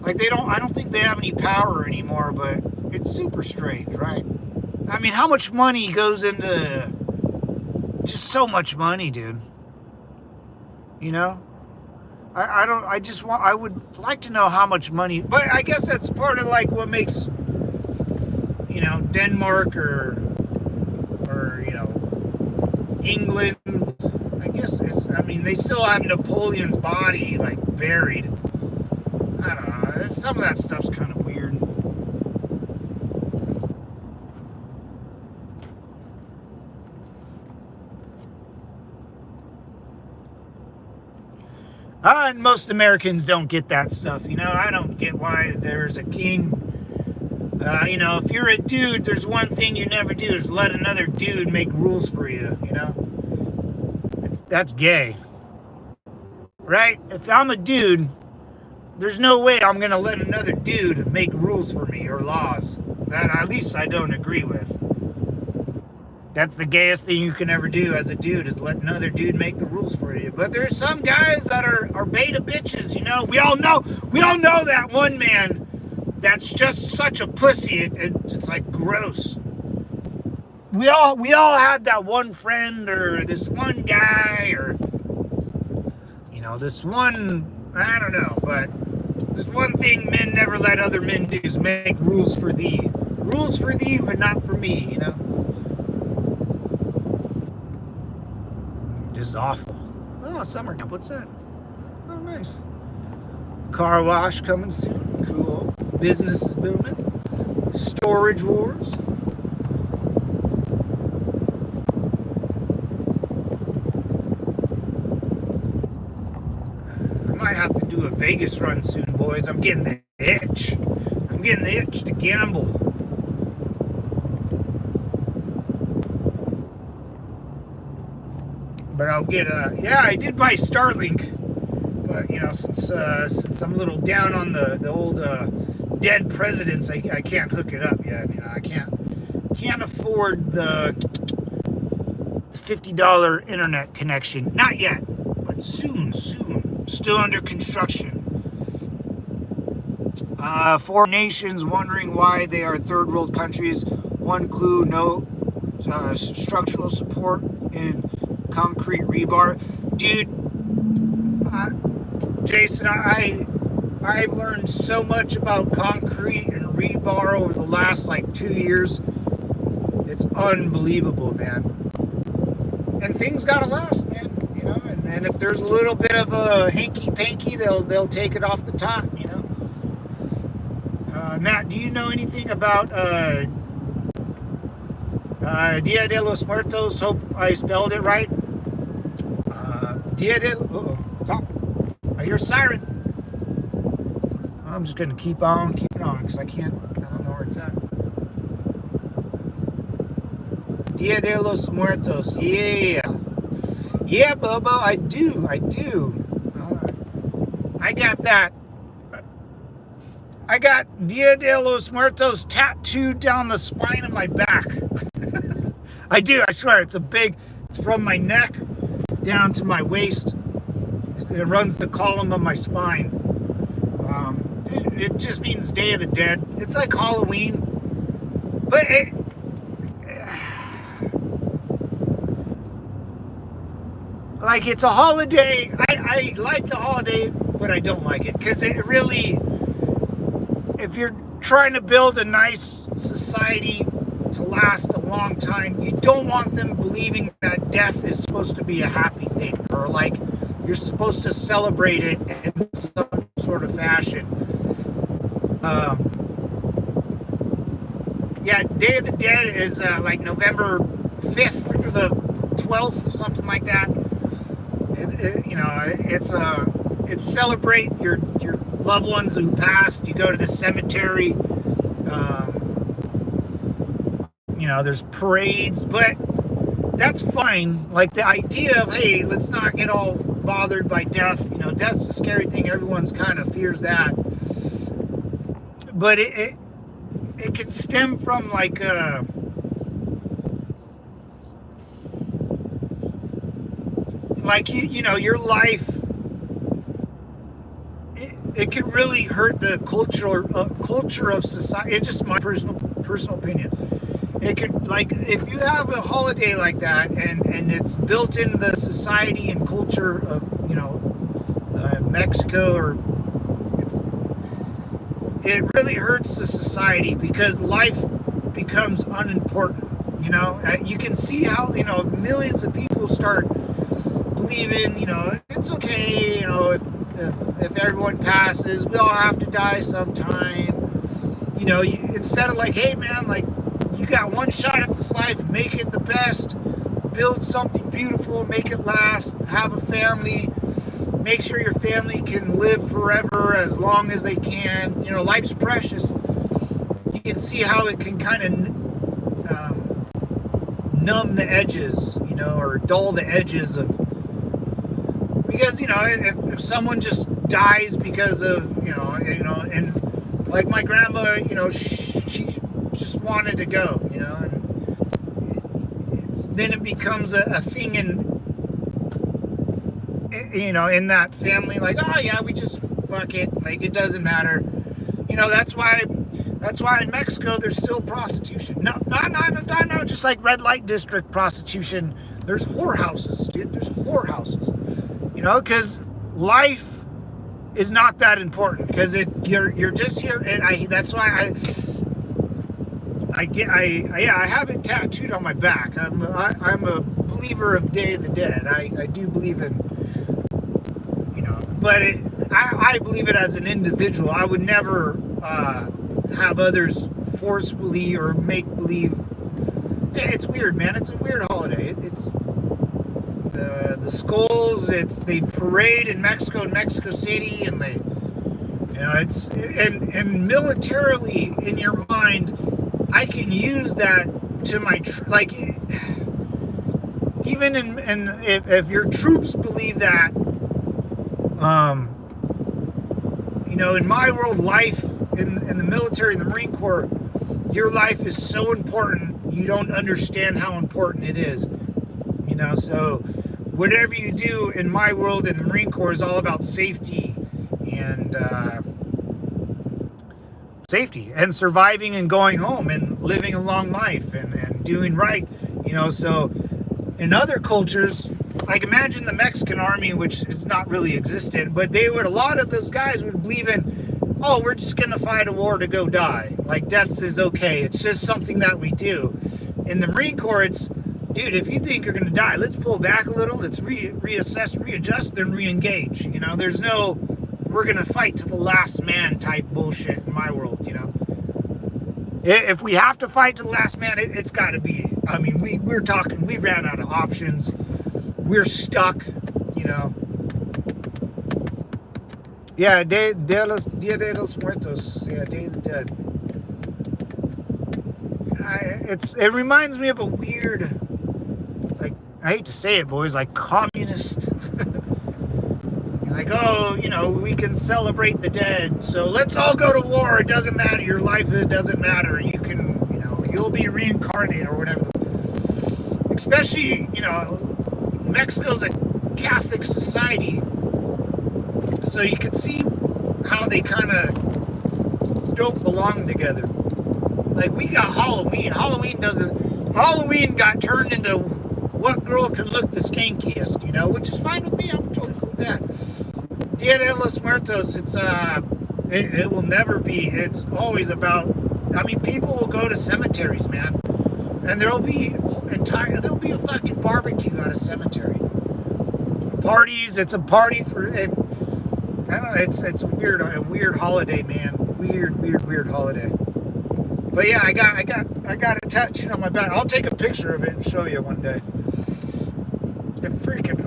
Speaker 1: like I don't think they have any power anymore, but it's super strange, right? I mean, how much money goes into, just so much money, dude. You know? I would like to know how much money, but I guess that's part of like what makes, you know, Denmark or you know, England, I guess I mean, they still have Napoleon's body like buried. I don't know, some of that stuff's kind of weird. And most Americans don't get that stuff, you know. I don't get why there's a king. You know, if you're a dude, there's one thing you never do is let another dude make rules for you, you know. That's gay. Right? If I'm a dude, there's no way I'm going to let another dude make rules for me or laws that at least I don't agree with. That's the gayest thing you can ever do as a dude, is let another dude make the rules for you. But there's some guys that are beta bitches, you know. We all know that one man that's just such a pussy. It's like gross. We all had that one friend or this one guy or, you know, this one, I don't know, but there's one thing men never let other men do is make rules for thee. Rules for thee, but not for me, you know. Just awful. Oh, summer camp. What's that? Oh, nice. Car wash coming soon. Cool. Business is booming. Storage wars. I might have to do a Vegas run soon, boys. I'm getting the itch. I'm getting the itch to gamble. But I'll get I did buy Starlink, but you know, since I'm a little down on the old dead presidents, I can't hook it up yet. You know, I can't afford the $50 internet connection. Not yet, but soon. Still under construction. Foreign nations wondering why they are third world countries. One clue: no structural support in concrete rebar. Dude, Jason, I've learned so much about concrete and rebar over the last like 2 years. It's unbelievable, man. And things gotta last, man. You know, and if there's a little bit of a hanky panky, they'll take it off the top. You know. Matt, do you know anything about Dia de los Muertos? Hope I spelled it right. Dia de. Oh, I hear siren. I'm just gonna keep on, because I don't know where it's at. Dia de los Muertos, yeah, Bubba, I do. I got that. I got Dia de los Muertos tattooed down the spine of my back. I do, I swear, it's from my neck down to my waist. It runs the column of my spine. It just means Day of the Dead. It's like Halloween, but like it's a holiday. I like the holiday, but I don't like it because it really, if you're trying to build a nice society to last a long time, you don't want them believing that death is supposed to be a happy thing, or like you're supposed to celebrate it in some sort of fashion. Yeah, Day of the Dead is like November 5th through the 12th, something like that. It's celebrate your loved ones who passed. You go to the cemetery. There's parades, but that's fine. Like the idea of, hey, let's not get all bothered by death. Death's a scary thing. Everyone's kind of fears that. But it can stem from like your life. It can really hurt the culture of society. It's just my personal opinion. It could, like, if you have a holiday like that and it's built into the society and culture of Mexico, or it really hurts the society because life becomes unimportant. You can see how millions of people start believing it's okay. If everyone passes, we all have to die sometime. Instead of like, hey man, like, you got one shot at this life, make it the best, build something beautiful, make it last, have a family, make sure your family can live forever as long as they can. Life's precious. You can see how it can kind of numb the edges, or dull the edges of, because if someone just dies because of and like my grandma, she just wanted to go, and then it becomes a thing in that family, like, oh yeah, we just fuck it, like it doesn't matter. That's why in Mexico there's still prostitution. No, just like red light district prostitution. There's whorehouses, dude. There's whorehouses. Because life is not that important. Because you're just here, and that's why I have it tattooed on my back. I'm a believer of Day of the Dead. I do believe in, but I believe it as an individual. I would never have others forcefully or make believe. It's weird, man. It's a weird holiday. It's the skulls. They parade in Mexico City, and it's and militarily in your mind, I can use that to my even if your troops believe that, in my world, life in the military, in the Marine Corps, your life is so important. You don't understand how important it is. So whatever you do in my world in the Marine Corps is all about safety and surviving and going home and living a long life and doing right. So in other cultures, like imagine the Mexican army, which is not really existent, but a lot of those guys would believe in, oh, we're just gonna fight a war to go die. Like death is okay. It's just something that we do. In the Marine Corps, it's, dude, if you think you're gonna die, let's pull back a little, let's reassess, readjust, then re-engage. You know, there's no, we're gonna fight to the last man type bullshit in my world, you know. If we have to fight to the last man, it's got to be. I mean, we ran out of options. We're stuck, you know. Yeah, Dia de los Muertos. Yeah, Day of the Dead. It reminds me of a weird, like, I hate to say it, boys, like communist. Like, oh, you know, we can celebrate the dead, so let's all go to war. It doesn't matter. Your life, it doesn't matter. You can, you know, you'll be reincarnated or whatever. Especially, you know, Mexico's a Catholic society, so you can see how they kind of don't belong together. Like, we got Halloween. Halloween got turned into what girl can look the skankiest, you know, which is fine with me. I'm totally cool with that. Dia de los Muertos, it will never be. It's always about, I mean, people will go to cemeteries, man, and there'll be a fucking barbecue at a cemetery. Parties, it's a party for, I don't know, it's a weird holiday, man. Weird holiday. But yeah, I got a tattoo on my back. I'll take a picture of it and show you one day.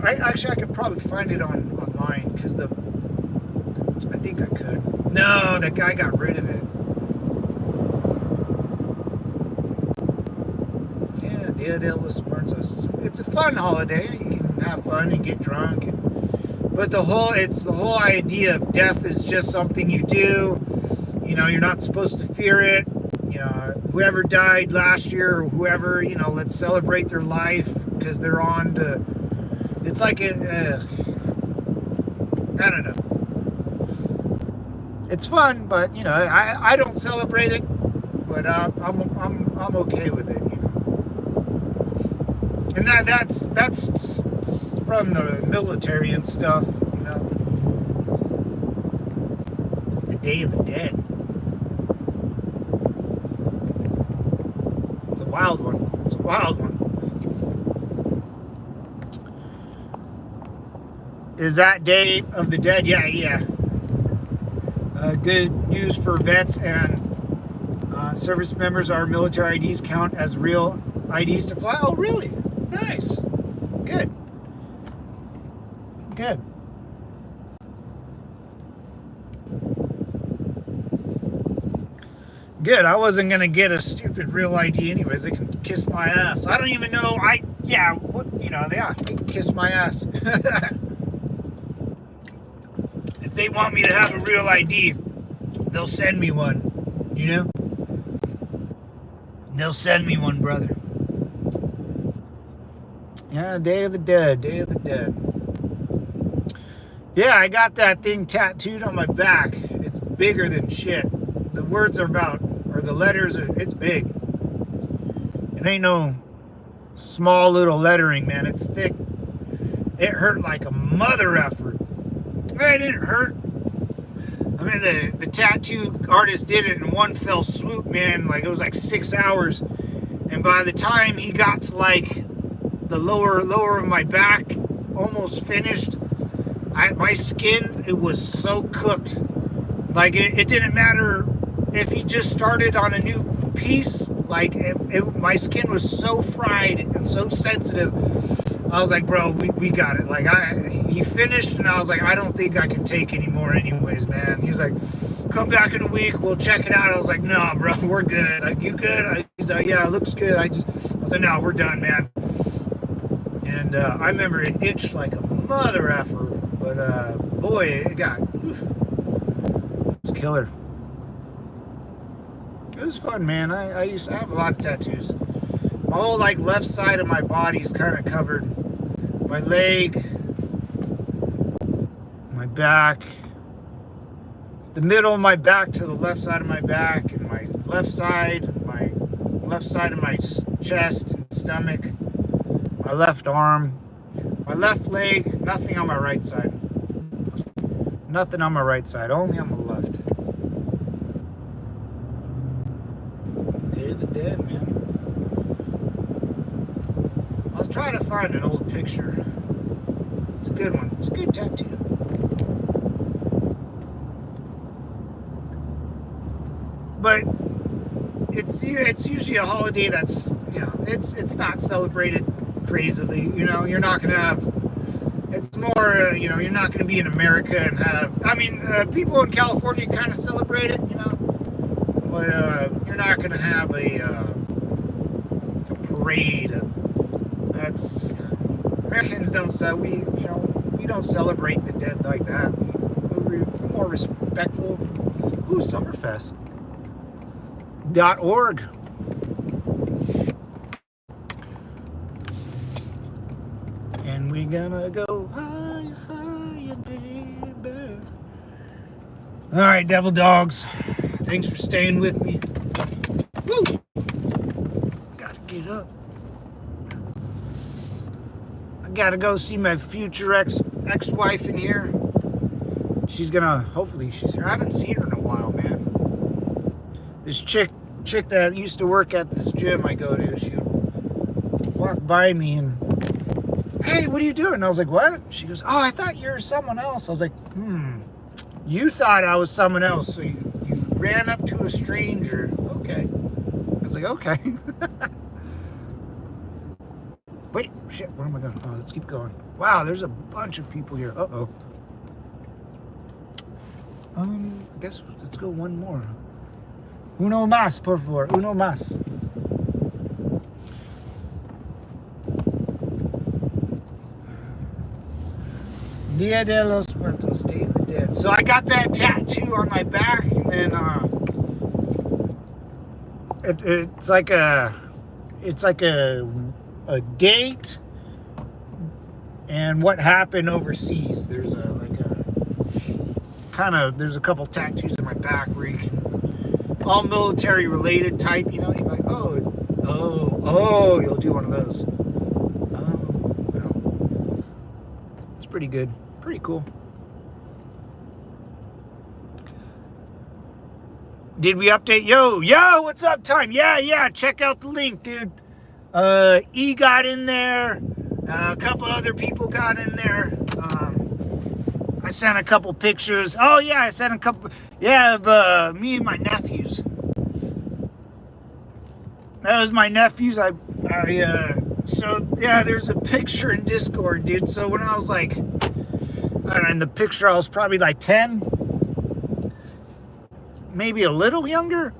Speaker 1: I could probably find it online, because I think I could. No, that guy got rid of it. Yeah, Dia de los Muertos. It's a fun holiday. You can have fun and get drunk, but the whole idea of death is just something you do. You know, you're not supposed to fear it. You know, whoever died last year or whoever, you know, let's celebrate their life, because they're on to. It's like I don't know. It's fun, but you know, I don't celebrate it, but I'm okay with it, you know. And that's from the military and stuff, you know. The Day of the Dead. It's a wild one. Is that Day of the Dead? Yeah. Good news for vets and service members. Our military IDs count as real IDs to fly. Oh, really? Nice. Good. Good. I wasn't gonna get a stupid real ID anyways. They can kiss my ass. I don't even know. They can kiss my ass. If they want me to have a real ID, they'll send me one, you know? They'll send me one, brother. Yeah, Day of the Dead. Yeah, I got that thing tattooed on my back. It's bigger than shit. The words the letters, it's big. It ain't no small little lettering, man. It's thick. It hurt like a mother effort. It didn't hurt. I mean, the tattoo artist did it in one fell swoop, man. Like, it was like 6 hours. And by the time he got to like the lower of my back, almost finished, my skin, it was so cooked. Like, it didn't matter if he just started on a new piece. Like, my skin was so fried and so sensitive. I was like, bro, we got it. Like, he finished, and I was like, I don't think I can take any more anyways, man. He's like, come back in a week, we'll check it out. I was like, no, bro, we're good. Like, you good? He's like, yeah, it looks good. I was like, no, we're done, man. And I remember it itched like a mother effer, but boy, it was killer. It was fun, man. I used to have a lot of tattoos. My whole like left side of my body is kind of covered. My leg, my back, the middle of my back to the left side of my back, and my left side of my chest and stomach, my left arm. My left leg, nothing on my right side. Nothing on my right side, only on the left. Day of the Dead, man. I was trying to find an old picture. It's a good one. It's a good tattoo. But it's usually a holiday that's, you know, it's not celebrated crazily. You know, you're not gonna have. It's more, you know, you're not gonna be in America and have. I mean, people in California kind of celebrate it, you know, but you're not gonna have a parade. That's Americans don't we don't celebrate the dead like that. We're more respectful. Ooh, Summerfest.org. And we're gonna go higher, higher, baby. All right, devil dogs. Thanks for staying with me. Woo! Gotta get up. I gotta go see my future ex-wife in here. She's gonna, hopefully she's here. I haven't seen her in a while, man. This chick that used to work at this gym I go to, she would walk by me and, hey, what are you doing? And I was like, what? She goes, oh, I thought you were someone else. I was like, you thought I was someone else, so you ran up to a stranger. Okay. I was like, okay. Wait, shit, where am I going? Oh, let's keep going. Wow, there's a bunch of people here. Uh-oh. I guess let's go one more. Uno más, por favor. Uno más. Dia de los Muertos, Day of the Dead. So I got that tattoo on my back, and then it's like a date and what happened overseas. There's there's a couple tattoos in my back where you can, all military related type, you know, you're like, oh, you'll do one of those. Oh, well, it's pretty good, pretty cool. Did we update? Yo, what's up, time? Yeah, check out the link, dude. E got in there, a couple other people got in there. I sent a couple pictures. Oh yeah, I sent a couple. Yeah, of me and my nephews. That was my nephews. So yeah, there's a picture in Discord, dude. So when I was like, I don't know, in the picture I was probably like 10, maybe a little younger.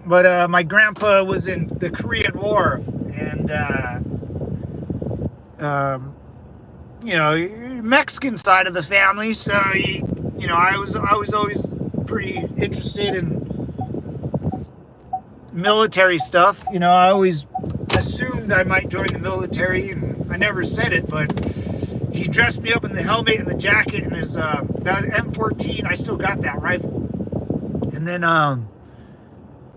Speaker 1: But my grandpa was in the Korean War, and you know, Mexican side of the family, so I was always pretty interested in military stuff. You know, I always assumed I might join the military, and I never said it, but he dressed me up in the helmet and the jacket and his that M14. I still got that rifle, and then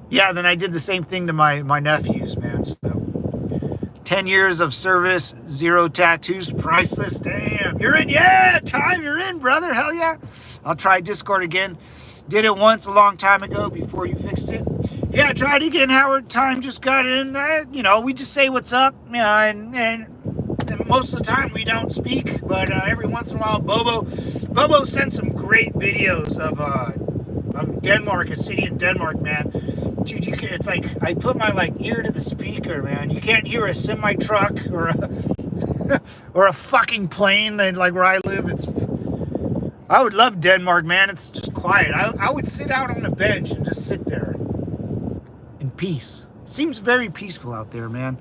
Speaker 1: yeah, then I did the same thing to my nephews, man. So 10 years of service, 0 tattoos, priceless. Damn, you're in. Yeah, time, you're in, brother. Hell yeah. I'll try Discord again. Did it once a long time ago before you fixed it. Yeah, I tried again, Howard. Time just got in. You know, we just say what's up. Yeah, and most of the time we don't speak, but every once in a while, Bobo sends some great videos of Denmark, a city in Denmark, man. Dude, it's like I put my ear to the speaker, man. You can't hear a semi truck or a fucking plane. And where I live, I would love Denmark, man. It's just quiet. I would sit out on a bench and just sit there in peace. Seems very peaceful out there, man.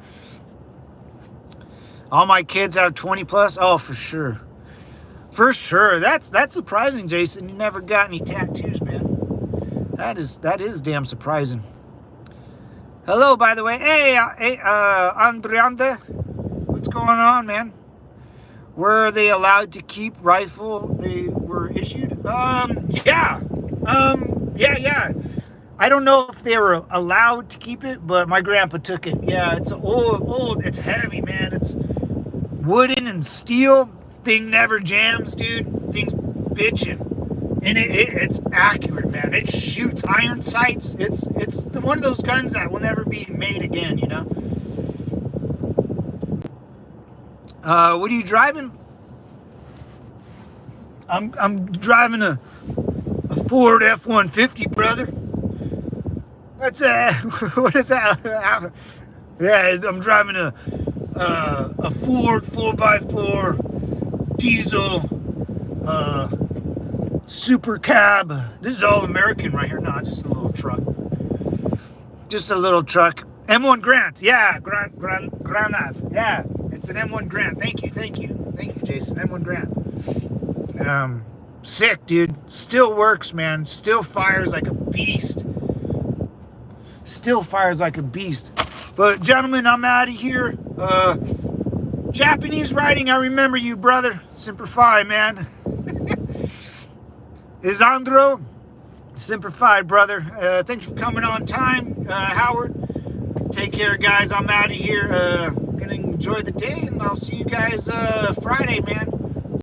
Speaker 1: All my kids have 20 plus. Oh, for sure. For sure. That's surprising, Jason. You never got any tattoos, man. That is damn surprising. Hello, by the way. Hey, Andrianda. What's going on, man? Were they allowed to keep rifle they were issued? Yeah. Yeah. I don't know if they were allowed to keep it, but my grandpa took it. Yeah, it's old. It's heavy, man. wooden and steel. Thing never jams, dude. Thing's bitching. And it's accurate, man. It shoots iron sights. It's one of those guns that will never be made again, you know? What are you driving? I'm driving a Ford F-150, brother. That's what is that? Yeah, I'm driving a Ford 4x4 diesel super cab. This is all American right here. No, just a little truck. Just a little truck. M1 Grant. Yeah, Granat. Yeah, it's an M1 Grant. Thank you, Jason. M1 Grant. Sick, dude. Still works, man. Still fires like a beast. Still fires like a beast. But gentlemen, I'm out of here. Japanese writing, I remember you, brother. Semper Fi, man. Isandro, Semper Fi, brother. Thanks for coming on time, Howard. Take care, guys. I'm out of here. Gonna enjoy the day, and I'll see you guys Friday, man.